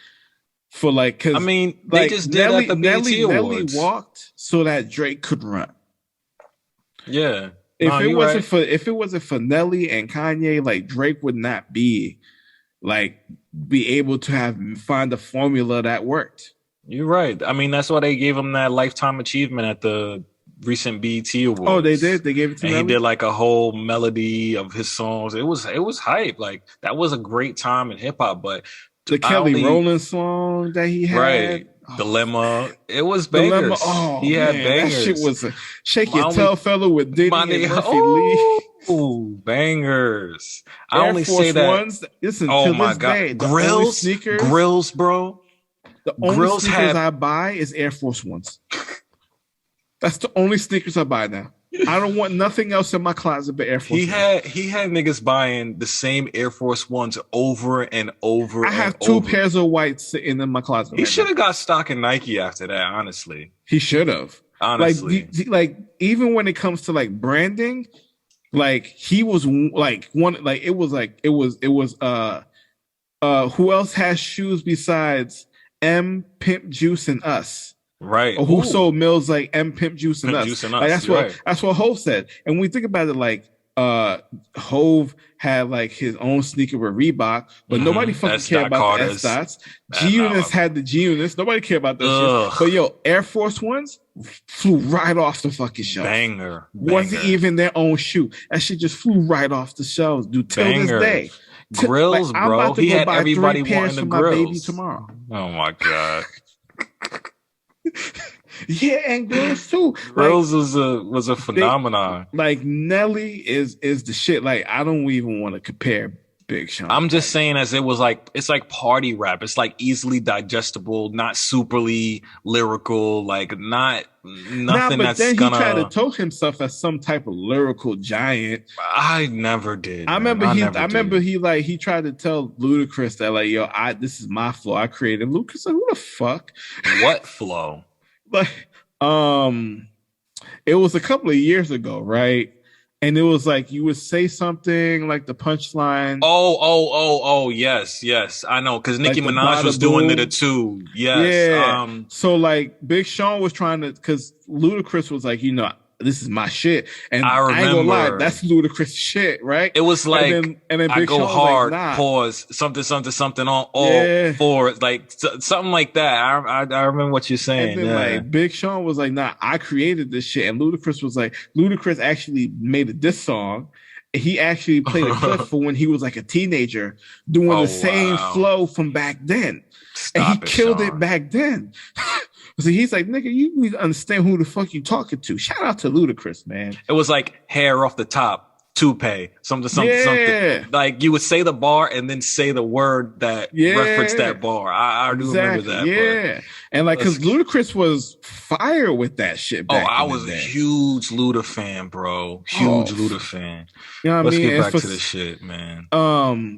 for like. Cause I mean, they just did at the BET Awards. Nelly walked so that Drake could run. Yeah. If it wasn't for Nelly and Kanye, like Drake would not be able to find a formula that worked. You're right. I mean, that's why they gave him that lifetime achievement at the recent BET Awards. Oh, they did. They gave it to him. And he did like a whole melody of his songs. It was hype. Like, that was a great time in hip hop. But The Kelly Rowland song that he had. Right. Dilemma. It was Dilemma. bangers. Oh, he had man, bangers. that shit was a Shake Your Tail Fella with Diddy and Murphy Lee. Oh, bangers. I Air only Force say that. Ones. Listen, Oh to my this God. day, Grills, bro. The only sneakers I buy is Air Force Ones. That's the only sneakers I buy now. I don't want nothing else in my closet but Air Force Ones. He had niggas buying the same Air Force Ones over and over. I have two pairs of whites sitting in my closet. He should have got stock in Nike after that, honestly. He should have. Honestly. Like even when it comes to like branding, like he was like one, like it was who else has shoes besides M, Pimp Juice, and Us? Right. Or who sold Mills like M, Pimp Juice, and Us? Like, that's what Hove said. And when we think about it, like Hove had like his own sneaker with Reebok, but nobody fucking cared about the S dots. G-Units had the G-Units. Nobody cared about that shit. But yo, Air Force Ones flew right off the fucking shelf. Banger. Wasn't even their own shoe. That shit just flew right off the shelves, dude. Till this day. Grills, like, bro. He had everybody wanting the grills. My baby tomorrow. Oh my God. Yeah, and grills too. Grills was a phenomenon. Like Nelly is the shit. Like I don't even want to compare Big Sean. I'm just saying, as it's like party rap. It's like easily digestible, not superly lyrical, like nothing that's then gonna. He tried to tote himself as some type of lyrical giant. I never did. I remember he tried to tell Ludacris that like, yo, this is my flow. I created. Ludacris like, who the fuck? What flow? Like, it was a couple of years ago, right? And it was like you would say something like the punchline. Oh, yes. I know, because Nicki Minaj was doing it too. Yes. Yeah. So like Big Sean was trying to, because Ludacris was like, this is my shit. And I ain't gonna lie, that's Ludacris shit, right? It was like, and then Big Sean hard, like, nah. pause, something on all fours, like something like that. I remember what you're saying. And then like Big Sean was like, nah, I created this shit. And Ludacris actually made a diss song. He actually played a clip for when he was like a teenager doing the same flow from back then. And he killed it back then. So he's like, nigga, you need to understand who the fuck you talking to. Shout out to Ludacris, man. It was like hair off the top, toupee, something. Like you would say the bar and then say the word that referenced that bar. I do remember that. Yeah. And like, cause Ludacris was fire with that shit back I was a huge Luda fan, bro. Luda fan. You know what Let's I mean? get back to the shit, man.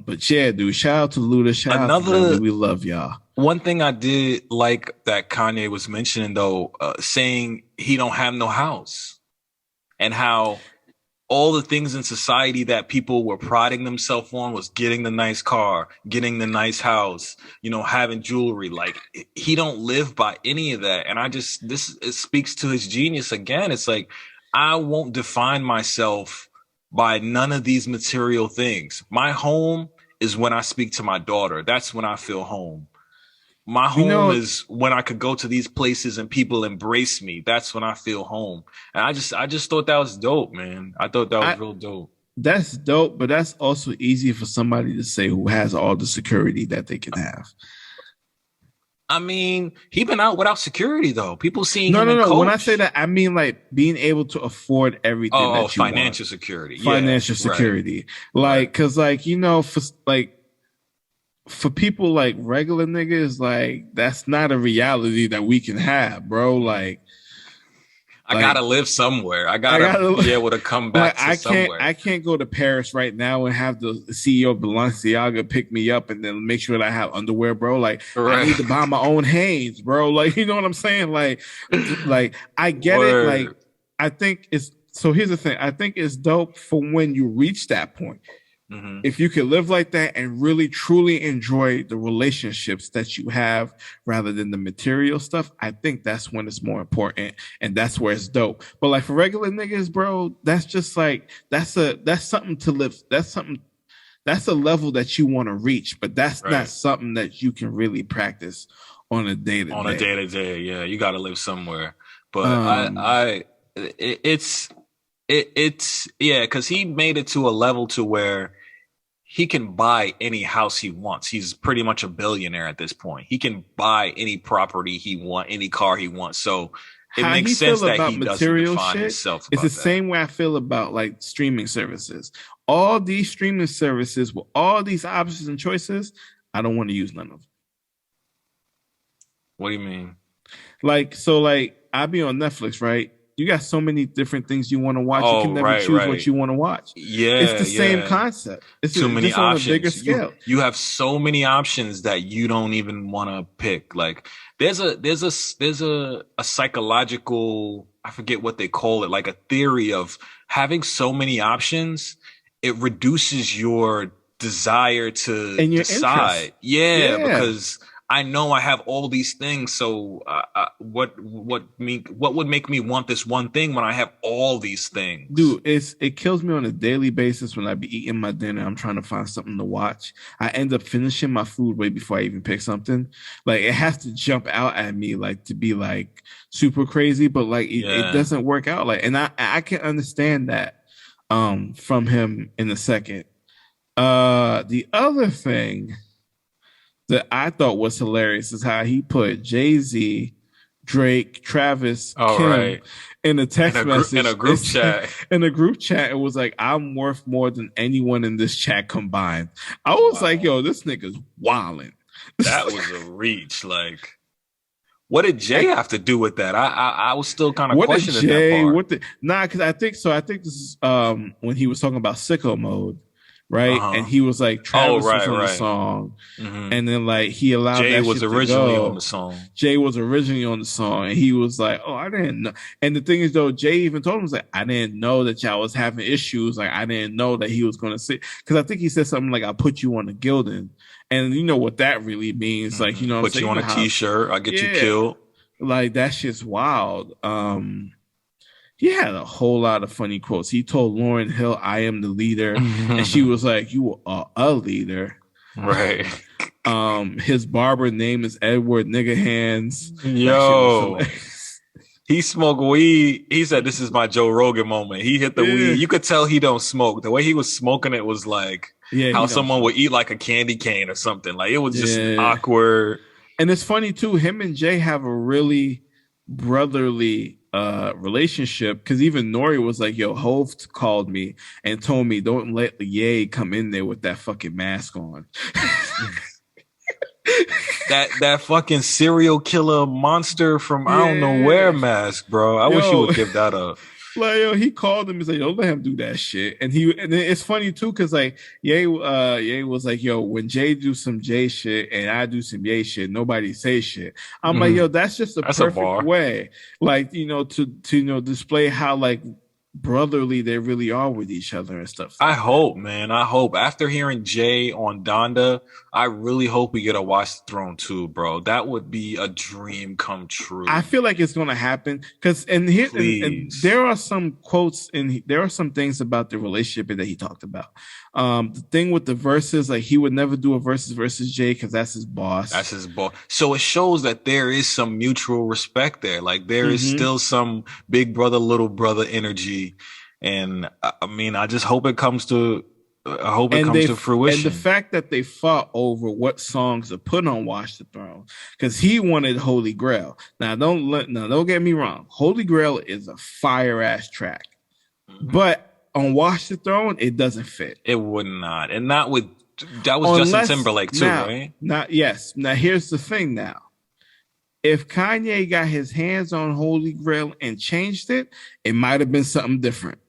But yeah, dude, shout out to Luda. Shout out to Luda. We love y'all. One thing I did like that Kanye was mentioning, though, saying he don't have no house, and how all the things in society that people were priding themselves on was getting the nice car, getting the nice house, having jewelry. Like he don't live by any of that. And it speaks to his genius again. It's like, I won't define myself by none of these material things. My home is when I speak to my daughter. That's when I feel home. My home is when I could go to these places and people embrace me. That's when I feel home. And I just thought that was dope, man. I thought that was real dope. That's dope, but that's also easy for somebody to say who has all the security that they can have. I mean, he been out without security though. People seeing him. No. When I say that, I mean like being able to afford everything. That you financial want. Security. Financial security. Right. Like, cause like, for people like regular niggas, like that's not a reality that we can have, bro. Like I gotta live somewhere. I gotta be able to come back to somewhere. I can't go to Paris right now and have the CEO of Balenciaga pick me up and then make sure that I have underwear, bro. Like I need to buy my own Hanes, bro. Like, you know what I'm saying? Like I get it. Like I think so here's the thing. I think it's dope for when you reach that point. Mm-hmm. If you can live like that and really truly enjoy the relationships that you have rather than the material stuff, I think that's when it's more important and that's where it's dope. But like for regular niggas, bro, that's just like that's something to live. That's a level that you want to reach, but that's not something that you can really practice on a day-to-day. On a day-to-day, yeah, you got to live somewhere. But it's because he made it to a level to where he can buy any house he wants. He's pretty much a billionaire at this point. He can buy any property he wants, any car he wants. So it How makes he sense feel that about he doesn't material define shit himself is about the that. same way I feel about like streaming services. All these streaming services with all these options and choices, I don't want to use none of them. What do you mean? Like, so like I be on Netflix, right? You got so many different things you want to watch. You Oh, can never right, choose right. what you want to watch. Yeah, It's the same yeah. concept. It's Too many just on a bigger options. scale. You have so many options that you don't even want to pick. Like there's a psychological, I forget what they call it, like a theory of having so many options. It reduces your desire to And your decide. interest. Yeah, Yeah. because I know I have all these things. So what would make me want this one thing when I have all these things? Dude, it kills me on a daily basis when I be eating my dinner. I'm trying to find something to watch. I end up finishing my food way before I even pick something. Like it has to jump out at me, like to be like super crazy, but like it doesn't work out. Like, and I can understand that from him in a second. The other thing that I thought was hilarious is how he put Jay-Z, Drake, Travis, Kim in a text message. In a group chat. In a group chat, it was like, I'm worth more than anyone in this chat combined. I was like, yo, this nigga's wilding. That was a reach. Like, what did Jay have to do with that? I was still kind of questioning that part. Because I think this is when he was talking about Sicko Mode. Right, and he was like Travis was on the song, and then like he allowed Jay that was shit originally to go. on the song. Jay was originally on the song, and he was like, "Oh, I didn't know." And the thing is, though, Jay even told him, "Was like, I didn't know that y'all was having issues. Like, I didn't know that he was going to say." Because I think he said something like, "I put you on the Gildan," and you know what that really means. Like, you know, put you on a T-shirt, I get you killed. Like that shit's wild. He had a whole lot of funny quotes. He told Lauryn Hill, "I am the leader," and she was like, "You are a leader." Right. His barber name is Edward Nigga Hands. Yo, he smoked weed. He said, "This is my Joe Rogan moment." He hit the weed. You could tell he don't smoke. The way he was smoking it was like how someone would eat like a candy cane or something. Like it was just awkward. And it's funny too. Him and Jay have a really brotherly relationship, because even Nori was like, yo, Hov called me and told me don't let Ye come in there with that fucking mask on. that fucking serial killer monster from I don't know where mask, bro. I wish you would give that up. Like, yo, he called him and said, "Yo, let him do that shit." And it's funny too, because like Ye was like, "Yo, when Jay do some Jay shit and I do some Ye shit, nobody say shit." I'm like, "Yo, that's just the perfect way, like, you know, to display how like brotherly they really are with each other and stuff." I hope, man. I hope after hearing Jay on Donda, I really hope we get a Watch the Throne too, bro. That would be a dream come true. I feel like it's gonna happen because and there are some quotes and there are some things about the relationship that he talked about. The thing with the verses, like he would never do a versus Jay because that's his boss. That's his boss. So it shows that there is some mutual respect there. Like there is still some big brother, little brother energy. And I mean, I just hope it comes to fruition. And the fact that they fought over what songs to put on Watch the Throne, because he wanted Holy Grail. Now don't get me wrong. Holy Grail is a fire ass track, but on Watch the Throne, it doesn't fit. It would not, and that was Justin Timberlake too, right? Now here's the thing. Now, if Kanye got his hands on Holy Grail and changed it, it might have been something different.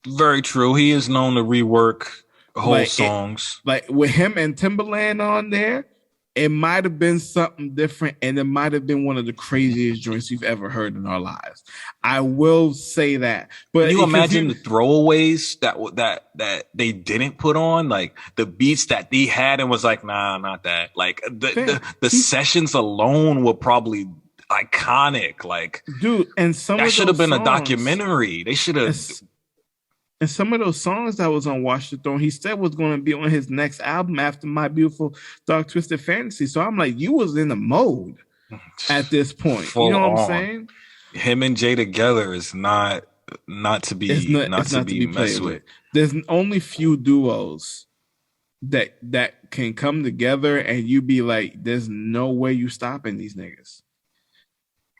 Very true. He is known to rework whole songs. Like with him and Timberland on there, it might have been something different, and it might have been one of the craziest joints you've ever heard in our lives. I will say that. But can you imagine the throwaways that they didn't put on, like the beats that they had and was like, nah, not that. Like the sessions alone were probably iconic. Like, dude, and some that should have been songs, a documentary. They should have. And some of those songs that was on Watch the Throne, he said was going to be on his next album after My Beautiful Dark Twisted Fantasy. So I'm like, you was in the mode at this point. You know what I'm saying? Him and Jay together is not not to It's be not. not It's to not to be be messed played with. with. There's only few duos that can come together and you be like, there's no way you stopping these niggas.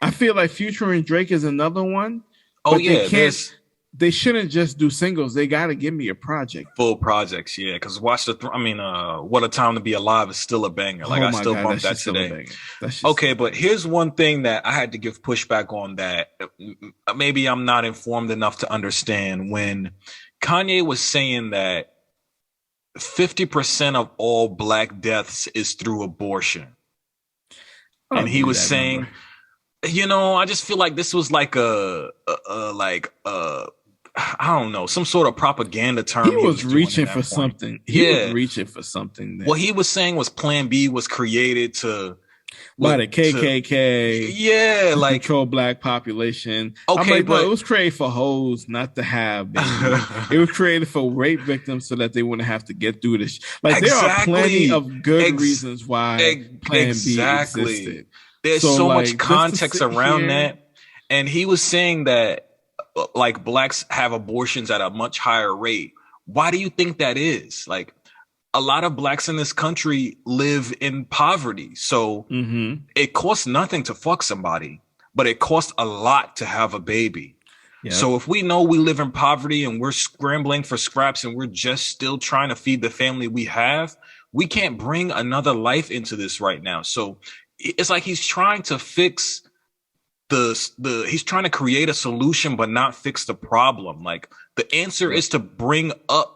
I feel like Future and Drake is another one, Oh but they yeah, can't. there's They shouldn't just do singles. They got to give me a project. full projects, yeah. Because watch What a Time to Be Alive is still a banger. Like Oh I my still god, bump that's that just still a today. banger. That's just Okay, but here's one thing that I had to give pushback on that maybe I'm not informed enough to understand. When Kanye was saying that 50% of all black deaths is through abortion, I and don't he believe was that saying, number. I just feel like this was like I don't know, some sort of propaganda term He he was was doing reaching at that for point. something. He was Yeah. reaching for something. What he was saying was Plan B was created to By the to KKK, yeah, to like control black population. I'm okay, like, no, it but was created for hoes, not to have babies. It was created for rape victims so that they wouldn't have to get through this. Like, there are plenty exactly, of good reasons why Plan B exactly. existed. There's So, so much like, just to context sit around here, that, and he was saying that like blacks have abortions at a much higher rate. Why do you think that is? Like, a lot of blacks in this country live in poverty, so it costs nothing to fuck somebody, but it costs a lot to have a baby. Yep. So if we know we live in poverty and we're scrambling for scraps and we're just still trying to feed the family we have, we can't bring another life into this right now. So it's like he's trying to fix he's trying to create a solution but not fix the problem. Like, the answer is to bring up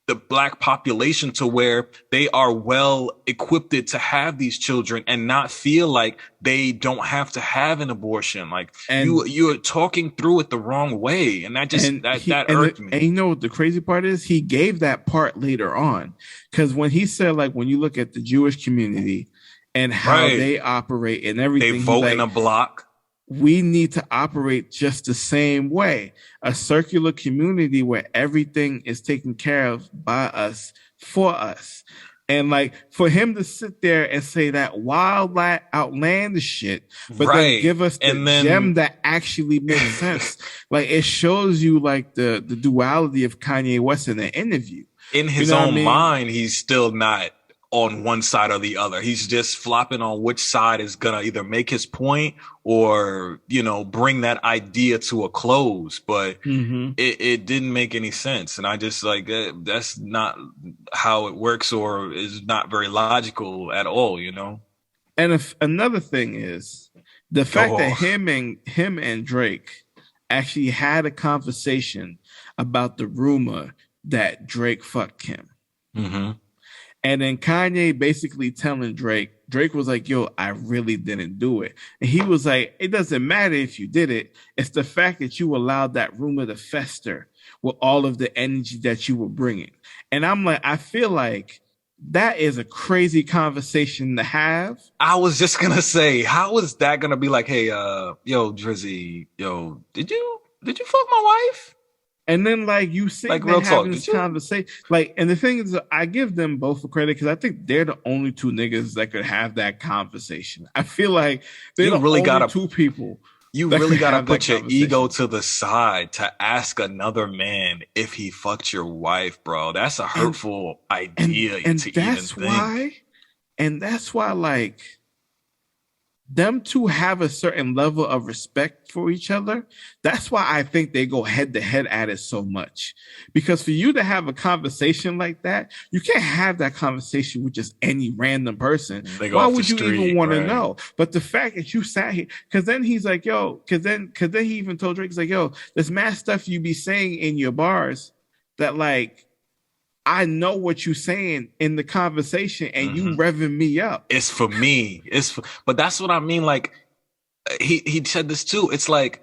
the black population to where they are well equipped to have these children and not feel like they don't have to have an abortion. Like, you're talking through it the wrong way, and that irked me. And you know what the crazy part is? He gave that part later on, because when he said, like, when you look at the Jewish community and how they operate and everything, they vote in a block. We need to operate just the same way, a circular community where everything is taken care of by us, for us. And like, for him to sit there and say that wild, outlandish shit, but then give us the gem that actually makes sense. Like, it shows you like the duality of Kanye West in the interview. In his own mind, he's still not on one side or the other. He's just flopping on which side is gonna either make his point or, bring that idea to a close. But it didn't make any sense. And I just like, that's not how it works, or is not very logical at all, And another thing is the fact that him and Drake actually had a conversation about the rumor that Drake fucked Kim. And then Kanye basically telling Drake was like, yo, I really didn't do it. And he was like, it doesn't matter if you did it. It's the fact that you allowed that rumor to fester with all of the energy that you were bringing. And I'm like, I feel like that is a crazy conversation to have. I was just going to say, how is that going to be like, hey, yo, Drizzy, yo, did you fuck my wife? And then, like, you see, like, real having this conversation. Like, and the thing is, I give them both for credit because I think they're the only two niggas that could have that conversation. I feel like they're the only two people. You really gotta put your ego to the side to ask another man if he fucked your wife, bro. That's a hurtful idea to even think. And that's why, like, them two have a certain level of respect for each other. That's why I think they go head to head at it so much. Because for you to have a conversation like that, you can't have that conversation with just any random person. Why would you even want to know? But the fact that you sat here, because then he's like, yo, because then he even told Drake, he's like, yo, there's mad stuff you be saying in your bars that, like, I know what you're saying in the conversation and you revving me up. It's for me. But that's what I mean. Like, he said this too. It's like,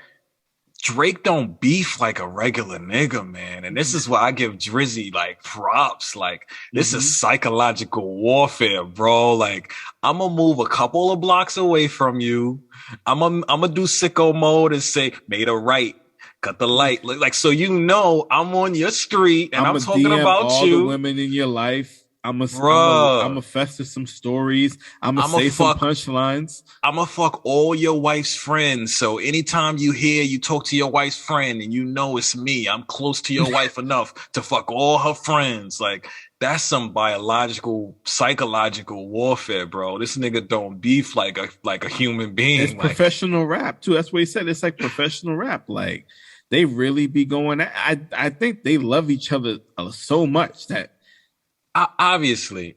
Drake don't beef like a regular nigga, man. And this is why I give Drizzy like props. Like, this is psychological warfare, bro. Like, I'm gonna move a couple of blocks away from you. I'm gonna do sicko mode and say, made a right. Cut the light, like, so I'm on your street and I'm talking DM about all you. the women in your life. Bruh, fester some stories. I'm gonna I'm a say some fuck. punchlines. I'm gonna fuck all your wife's friends. So anytime you talk to your wife's friend and you know it's me, I'm close to your wife enough to fuck all her friends. Like that's some biological, psychological warfare, bro. This nigga don't beef like a human being. It's Like, professional rap too. That's what he said. It's like professional rap. Like they really be going. I think they love each other so much that obviously,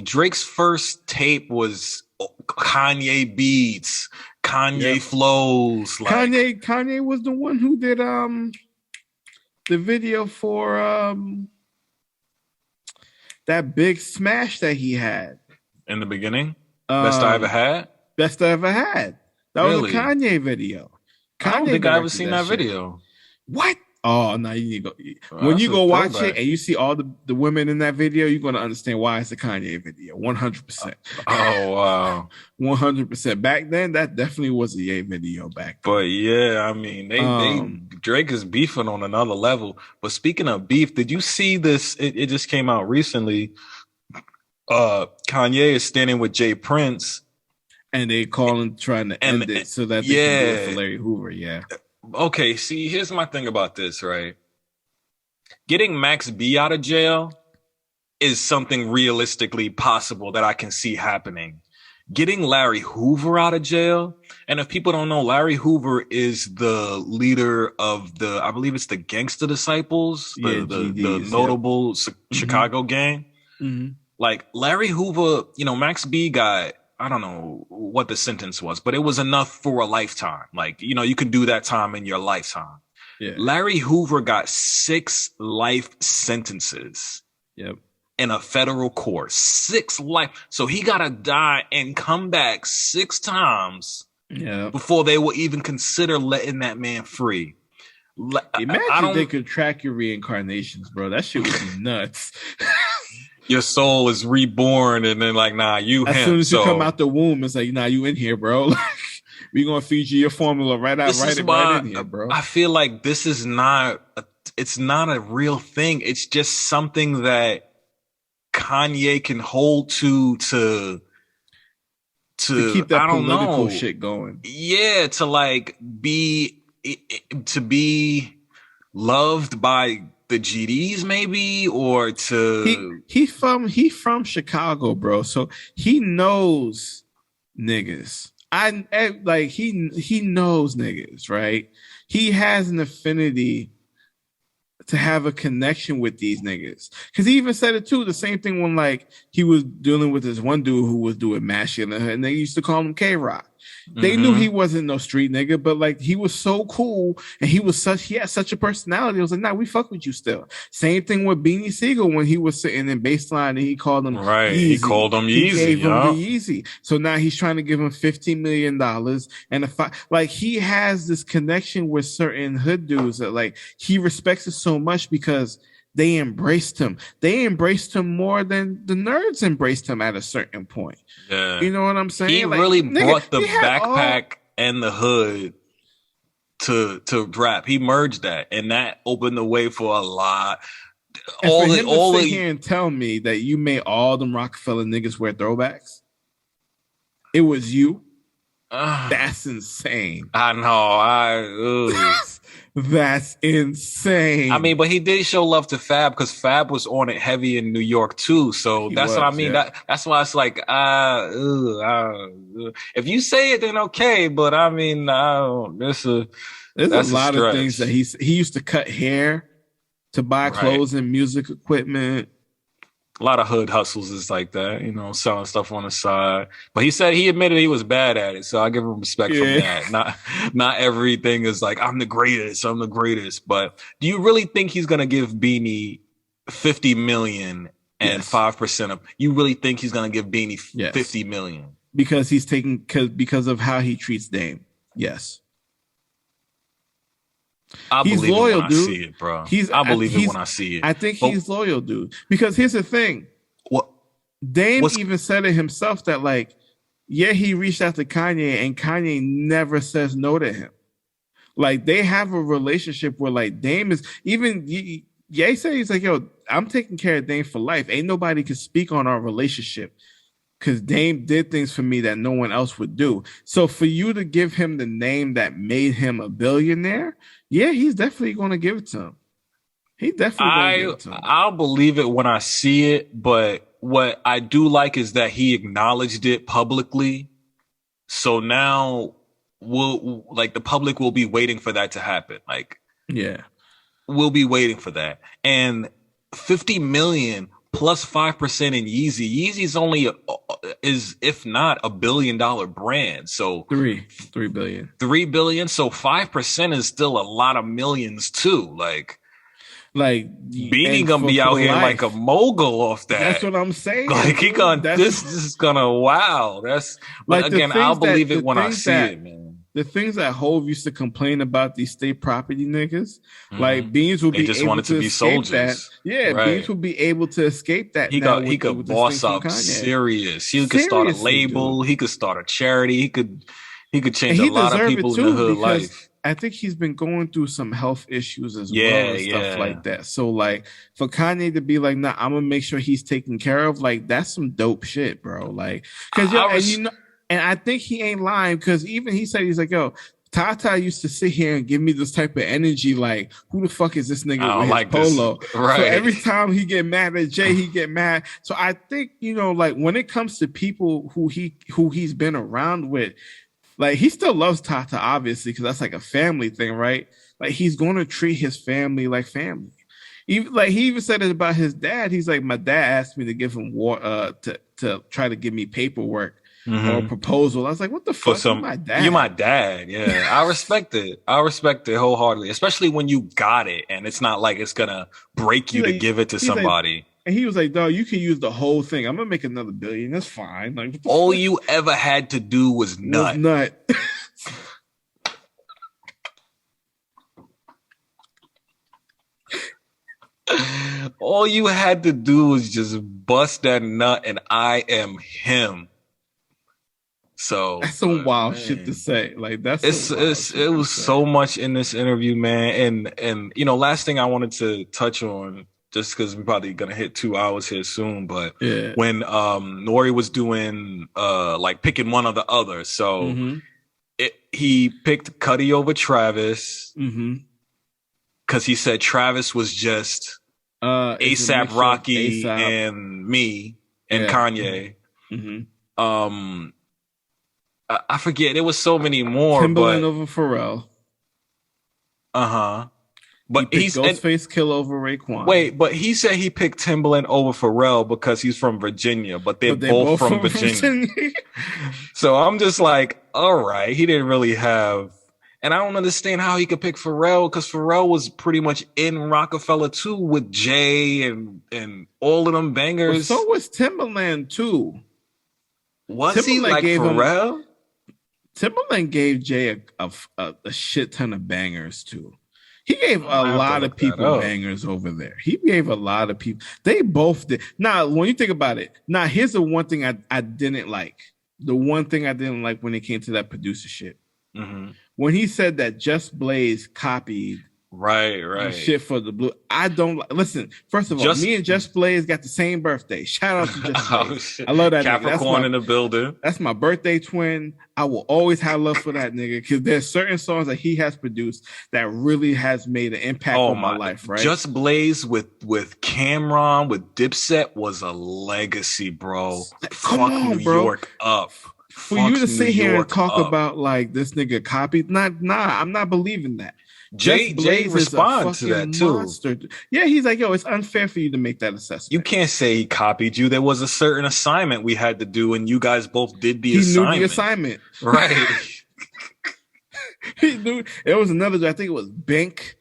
Drake's first tape was Kanye beats, Kanye flows. Like Kanye was the one who did the video for that big smash that he had in the beginning. Best I ever had. Best I ever had. That was a Kanye video. I don't think I ever seen that video. What? Oh no, you need to go. When you go watch it and you see all the women in that video, you're gonna understand why it's a Kanye video. 100%. Oh wow. 100%. Back then, that definitely was a Ye video back then. But yeah, I mean, they Drake is beefing on another level. But speaking of beef, did you see this? It just came out recently. Kanye is standing with Jay Prince, and they calling trying to end it so that they can do it for Larry Hoover. Yeah. Okay, see, here's my thing about this, right? Getting Max B out of jail is something realistically possible that I can see happening. Getting Larry Hoover out of jail, and if people don't know, Larry Hoover is the leader of I believe it's the Gangsta Disciples, the notable Chicago gang. Mm-hmm. Like Larry Hoover, Max B got, I don't know what the sentence was, but it was enough for a lifetime. Like, you can do that time in your lifetime. Yeah. Larry Hoover got 6 life sentences. Yep. In a federal court. 6 life. So he got to die and come back 6 times before they will even consider letting that man free. Imagine they could track your reincarnations, bro. That shit would be nuts. Your soul is reborn, and then like, nah, you. As soon as you come out the womb, it's like, nah, you in here, bro. Like, we gonna feed you your formula right in here, bro. I feel like this is it's not a real thing. It's just something that Kanye can hold to keep that political shit going. Yeah, to be loved by the GDs maybe, or he from Chicago, bro, so he knows niggas. He knows niggas, right? He has an affinity to have a connection with these niggas, because he even said it too. The same thing when like he was dealing with this one dude who was doing mash in the hood, and they used to call him K-Rock. They knew he wasn't no street nigga, but like he was so cool and he had such a personality. It was like, nah, we fuck with you still. Same thing with Beanie Siegel when he was sitting in Baseline and he called him right. Yeezy. He called him Yeezy. He gave him the Yeezy. So now he's trying to give him $15 million and he has this connection with certain hood dudes that like he respects it so much because they embraced him. They embraced him more than the nerds embraced him at a certain point. Yeah. You know what I'm saying? He really brought the backpack and the hood to rap. He merged that, and that opened the way for a lot. And sit here and tell me that you made all them Rockefeller niggas wear throwbacks. It was you. That's insane. I know. That's insane. I mean, but he did show love to Fab because Fab was on it heavy in New York too. So that's what I mean. Yeah. That's why it's like, if you say it, then okay. But I mean, there's a lot of things that he used to cut hair to buy clothes and music equipment. A lot of hood hustles is like that, selling stuff on the side. But he admitted he was bad at it, so I give him respect from that. Not everything is like I'm the greatest. But do you really think he's gonna give Beanie $50 million and 5% of? You really think he's gonna give Beanie $50 million because because of how he treats Dame? Yes. He's loyal, dude. I see it, bro. I believe it when I see it. I think he's loyal, dude. Because here's the thing. Dame even said it himself that like, he reached out to Kanye and Kanye never says no to him. Like they have a relationship where like Dame is even Ye said he's like, yo, I'm taking care of Dame for life. Ain't nobody can speak on our relationship because Dame did things for me that no one else would do. So for you to give him the name that made him a billionaire, yeah, he's definitely going to give it to him. He definitely going to give it to him. I'll believe it when I see it, but what I do like is that he acknowledged it publicly. So now the public will be waiting for that to happen. Like, yeah, we'll be waiting for that. And 50 million plus 5% in Yeezy. Yeezy's only is, if not, $1 billion brand. So 3 billion. 3 billion. So 5% is still a lot of millions too. Like Beanie gonna be out here like a mogul off that. That's what I'm saying. Like this is gonna wow. That's like again, I'll believe it when I see it, man. The things that Hove used to complain about these state property niggas, like Beans will be able to be soldiers. That. Yeah, right. Beans will be able to escape that. He could boss up serious. He could start a label. Dude. He could start a charity. He could change a lot of people's hood life. I think he's been going through some health issues as well and stuff like that. So like for Kanye to be like, nah, I'm gonna make sure he's taken care of. Like that's some dope shit, bro. Like and I think he ain't lying because even he said he's like, yo, Tata used to sit here and give me this type of energy. Like, who the fuck is this nigga with his polo? Right. So every time he get mad at Jay, he get mad. So I think like when it comes to people who he's been around with. Like, he still loves Tata, obviously, because that's like a family thing, right? Like, he's going to treat his family like family. He even said it about his dad. He's like, my dad asked me to give him to try to give me paperwork or a proposal. I was like, what the fuck? You're my dad. You're my dad. Yeah, I respect it. I respect it wholeheartedly, especially when you got it and it's not like it's going to break you to give it to somebody. And he was like, dog, you can use the whole thing. I'm going to make another $1 billion. That's fine. Like, all you ever had to do was nut. All you had to do was just bust that nut and I am him. So that's some wild shit to say. Like it was so much in this interview, man. And last thing I wanted to touch on, just because we're probably gonna hit 2 hours here soon, but when Nori was doing like picking one or the other, so he picked Cudi over Travis because he said Travis was just ASAP Rocky and me and Kanye. I forget, there was so many more. Timberland over Pharrell. But he's Ghostface Kill over Raekwon. Wait, but he said he picked Timberland over Pharrell because he's from Virginia, but they're both from Virginia. So I'm just like, all right, he didn't really have, and I don't understand how he could pick Pharrell because Pharrell was pretty much in Rockefeller too with Jay and all of them bangers. Well, so was Timberland too. Was Timberland he like Pharrell? Timberland gave Jay a shit ton of bangers too. He gave a lot of people bangers over there. He gave a lot of people. They both did. Now, when you think about it, here's the one thing I didn't like. The one thing I didn't like when it came to that producer shit. When he said that Just Blaze copied right shit for the blue. I don't listen. First of all, me and Just Blaze got the same birthday. Shout out to Just Blaze. I love that Capricorn in the building. That's my birthday twin. I will always have love for that nigga because there's certain songs that he has produced that really has made an impact on my life. Right? Just Blaze with Cameron with Dipset was a legacy, bro. Come on, New York up. For you to sit here and talk about like this nigga copied, I'm not believing that. Jay responded to that too. Monster. Yeah, he's like, yo, it's unfair for you to make that assessment. You can't say he copied you. There was a certain assignment we had to do, and you guys both did the assignment. He knew the assignment. Right. He knew. It was another, I think it was Bink.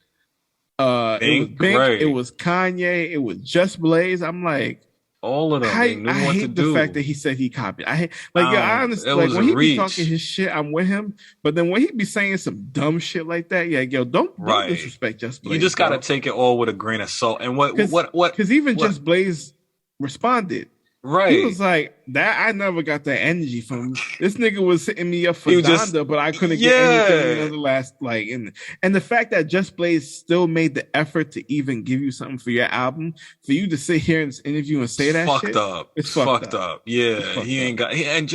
It was Bink. Right. It was Kanye. It was Just Blaze. I'm like, all of them. I hate the fact that he said he copied. I hate, I understand. Like when he be talking his shit, I'm with him. But then when he be saying some dumb shit like that, don't disrespect Just Blaze. You just gotta take it all with a grain of salt. And what? Because even Just Blaze responded. He Right. was like that. I never got that energy from him. This nigga was hitting me up for He was just, Donda, but I couldn't get anything yeah. on the last like. And the fact that Just Blaze still made the effort to even give you something for your album, for you to sit here in this interview and say It's that fucked shit, up. it's It's fucked fucked up. up. It's Yeah, fucked he up. ain't got. And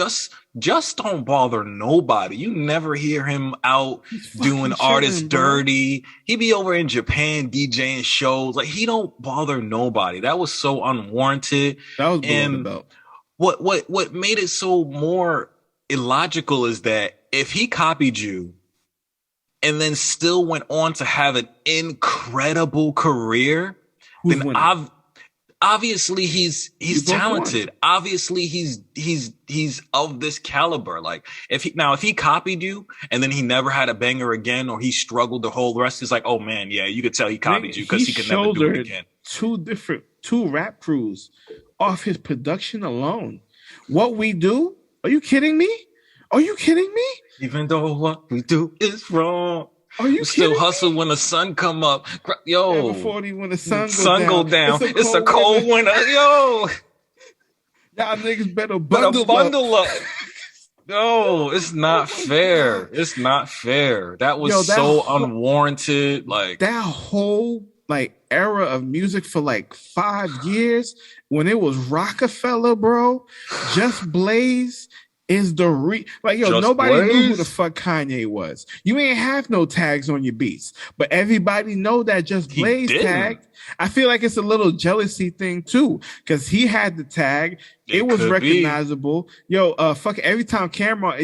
just don't bother nobody. You never hear him out He's doing fucking artists chilling, bro. dirty. He be over in Japan DJing shows. Like he don't bother nobody. That was so unwarranted. That was below the And belt. what made it so more illogical is that if he copied you and then still went on to have an incredible career, Who's then winning? obviously he's You both talented. Obviously he's of this caliber. Like if he copied you and then he never had a banger again, or he struggled the whole rest, is like, oh man, yeah, you could tell he copied you because he could never do it again. Two rap crews off his production alone. What we do? Are you kidding me? Are you kidding me? Even though what we do is wrong, Are you we still kidding hustle me? when the sun come up. Yo, Before when the sun go down. It's a cold winter. Yo, Y'all niggas better better bundle up. up. No, it's not fair. It's not fair. That was so unwarranted. Like that whole like era of music for like 5 years when it was Rockefeller, bro. Just Blaze is the nobody knew who the fuck Kanye was. You ain't have no tags on your beats, but everybody know that Just Blaze tag. I feel like it's a little jealousy thing too, because he had the tag. It was recognizable. Fuck every time camera,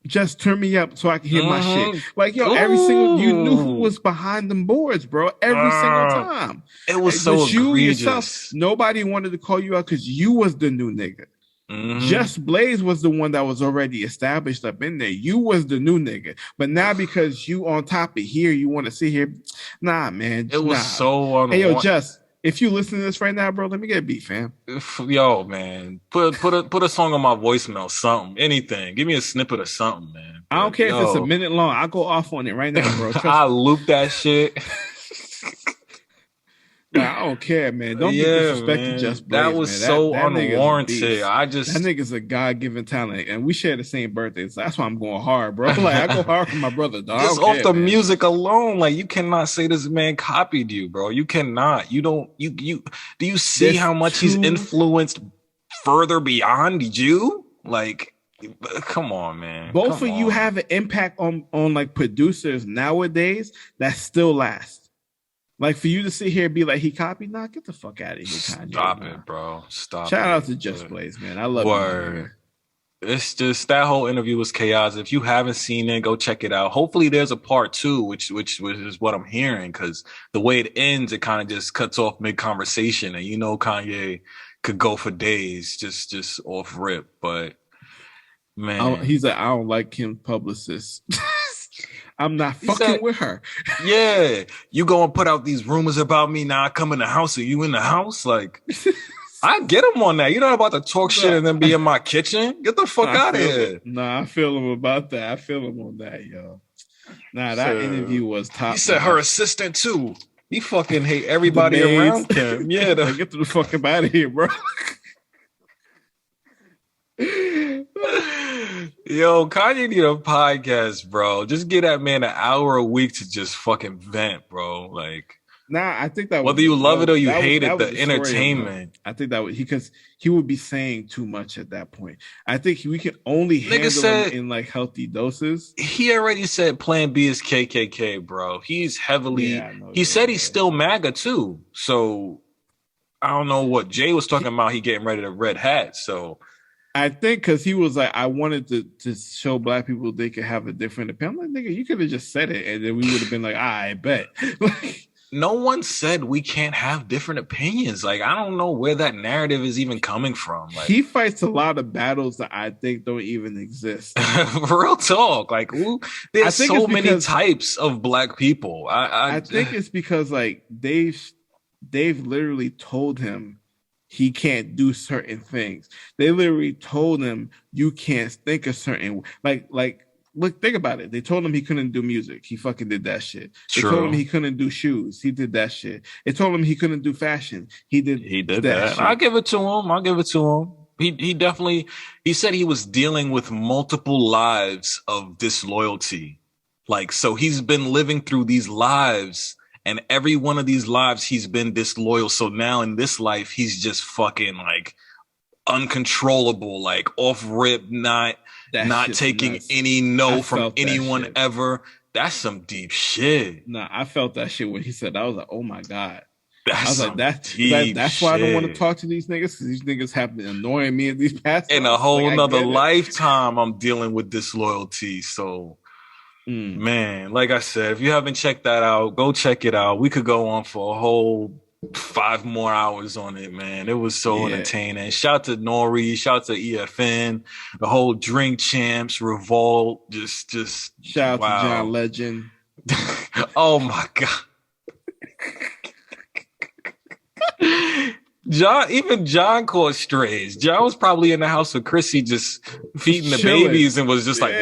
just turn me up so I can hear my shit. Like, every single, you knew who was behind them boards, bro. Every single time. It was so you egregious. yourself, nobody wanted to call you out because you was the new nigga. Mm-hmm. Just Blaze was the one that was already established up in there. You was the new nigga. But now because you on top of here, you want to sit here. Nah, man. It was so Hey, yo, Just, if you listen to this right now, bro, let me get a beat, fam. Yo, man. Put a song on my voicemail, something. Anything. Give me a snippet of something, man. I don't care if it's a minute long. I'll go off on it right now, bro. I loop that shit. Nah, I don't care, man. Don't be disrespecting Just Blaze. That was man. so that unwarranted. that nigga's a God-given talent, and we share the same birthday. So that's why I'm going hard, bro. Like I go hard for my brother, dog. Just off the music alone, like you cannot say this man copied you, bro. You cannot. You don't. You do you see how much he's influenced further beyond you? Like, come on, man. Both of you have an impact on like producers nowadays that still last. Like for you to sit here and be like he copied, nah, get the fuck out of here, Kanye. Stop it, bro. Stop. Shout out to Just Blaze, man. I love you. It's just that whole interview was chaos. If you haven't seen it, go check it out. Hopefully there's a part 2, which is what I'm hearing, because the way it ends, it kind of just cuts off mid conversation, and Kanye could go for days just off rip. But man, he's like, I don't like him publicists. I'm not fucking with her. Yeah. You go and put out these rumors about me. Now I come in the house. Are you in the house? Like, I get him on that. You're not about to talk shit and then be in my kitchen. Get the fuck out of here. Nah, I feel him about that. I feel him on that, yo. Nah, that interview was top. He said her assistant too. He fucking hate everybody around him. Yeah. Get the fuck out of here, bro. Yo, Kanye need a podcast, bro. Just give that man an hour a week to just fucking vent, bro. Like, nah, I think that whether you love it or you hate it, the entertainment. I think that because he would be saying too much at that point. I think we can only handle him in like healthy doses. He already said Plan B is KKK, bro. He's heavily. He said he's still MAGA too. So I don't know what Jay was talking about. He getting ready to red hat. So. I think because he was like, I wanted to show black people they could have a different opinion. I'm like, nigga, you could have just said it, and then we would have been like, I bet. No one said we can't have different opinions. Like, I don't know where that narrative is even coming from. Like, he fights a lot of battles that I think don't even exist. Real talk. Like, there's so many types of black people. I think it's because like they've literally told him he can't do certain things. They literally told him you can't think a certain like look, think about it. They told him he couldn't do music. He fucking did that shit. They told him he couldn't do shoes. He did that shit. They told him he couldn't do fashion. He did that shit. I'll give it to him. He definitely, he said he was dealing with multiple lives of disloyalty. Like, so he's been living through these lives, and every one of these lives he's been disloyal. So now in this life, he's just fucking like uncontrollable, like off rip, not taking any no from anyone ever. That's some deep shit. Nah, I felt that shit when he said that. I was like, oh my God. That's I was like, that's why I don't want to talk to these niggas, because these niggas have been annoying me in these past in a whole nother lifetime. I'm dealing with disloyalty. So man, like I said, if you haven't checked that out, go check it out. We could go on for a whole 5 more hours on it, man. It was so entertaining. Shout out to Nori, shout out to EFN, the whole Drink Champs, Revolt, just shout out to John Legend. Oh my God. John caught strays. John was probably in the house with Chrissy just feeding the babies and was just like,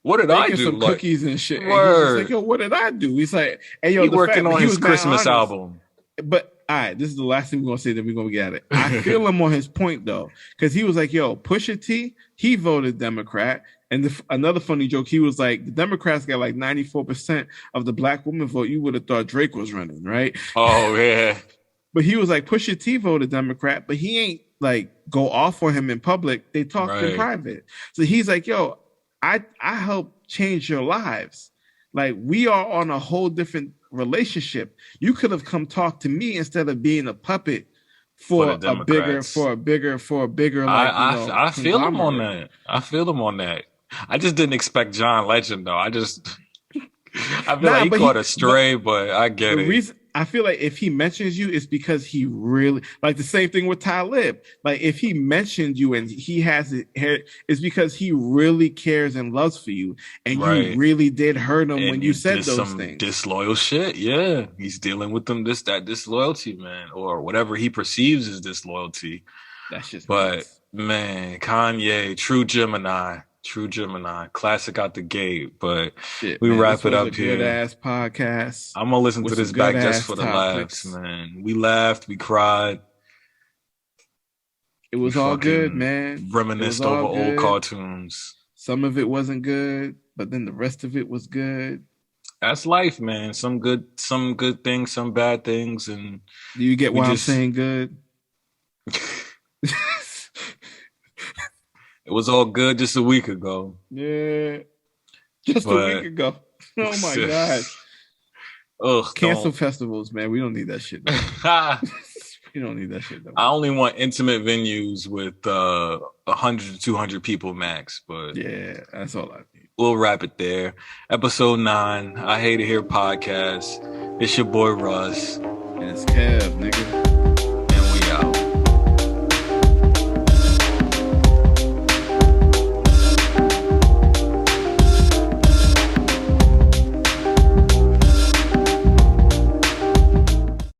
what did I do? Some cookies and shit. And Word. He's like, yo, what did I do? He's like, hey, yo, he working on his Christmas album. But all right, this is the last thing we're gonna say. Then we're gonna get it. I feel him on his point though, because he was like, yo, Pusha T, he voted Democrat. And another funny joke, he was like, the Democrats got like 94% of the black woman vote. You would have thought Drake was running, right? Oh yeah. But he was like, Pusha T voted Democrat, but he ain't like go off on him in public. They talked in private. So he's like, yo, I helped change your lives. Like, we are on a whole different relationship. You could have come talk to me instead of being a puppet for a bigger. Like, I feel him on that. I just didn't expect John Legend though. I feel like he caught a stray, but I get it. I feel like if he mentions you, it's because he really, like the same thing with Talib. Like if he mentioned you and he has it here, it's because he really cares and loves for you, and you really did hurt him when you said those things. Disloyal shit, yeah. He's dealing with them that disloyalty, man, or whatever he perceives as disloyalty. That's just. But nice. Man, Kanye, true Gemini, classic out the gate. But we wrap it up here. Good ass podcast. I'm gonna listen to this back just for the laughs, man. We laughed, we cried. It was all good, man. Reminisced over old cartoons. Some of it wasn't good, but then the rest of it was good. That's life, man. Some good things, some bad things, and do you get why I'm saying good? It was all good just a week ago. Yeah. Just a week ago. Oh my God. Ugh. Cancel festivals, man. We don't need that shit. We don't need that shit. Though. I only want intimate venues with 100 to 200 people max. But yeah, that's all I need. We'll wrap it there. Episode 9, I Hate It Here podcast. It's your boy Russ. And it's Kev, nigga.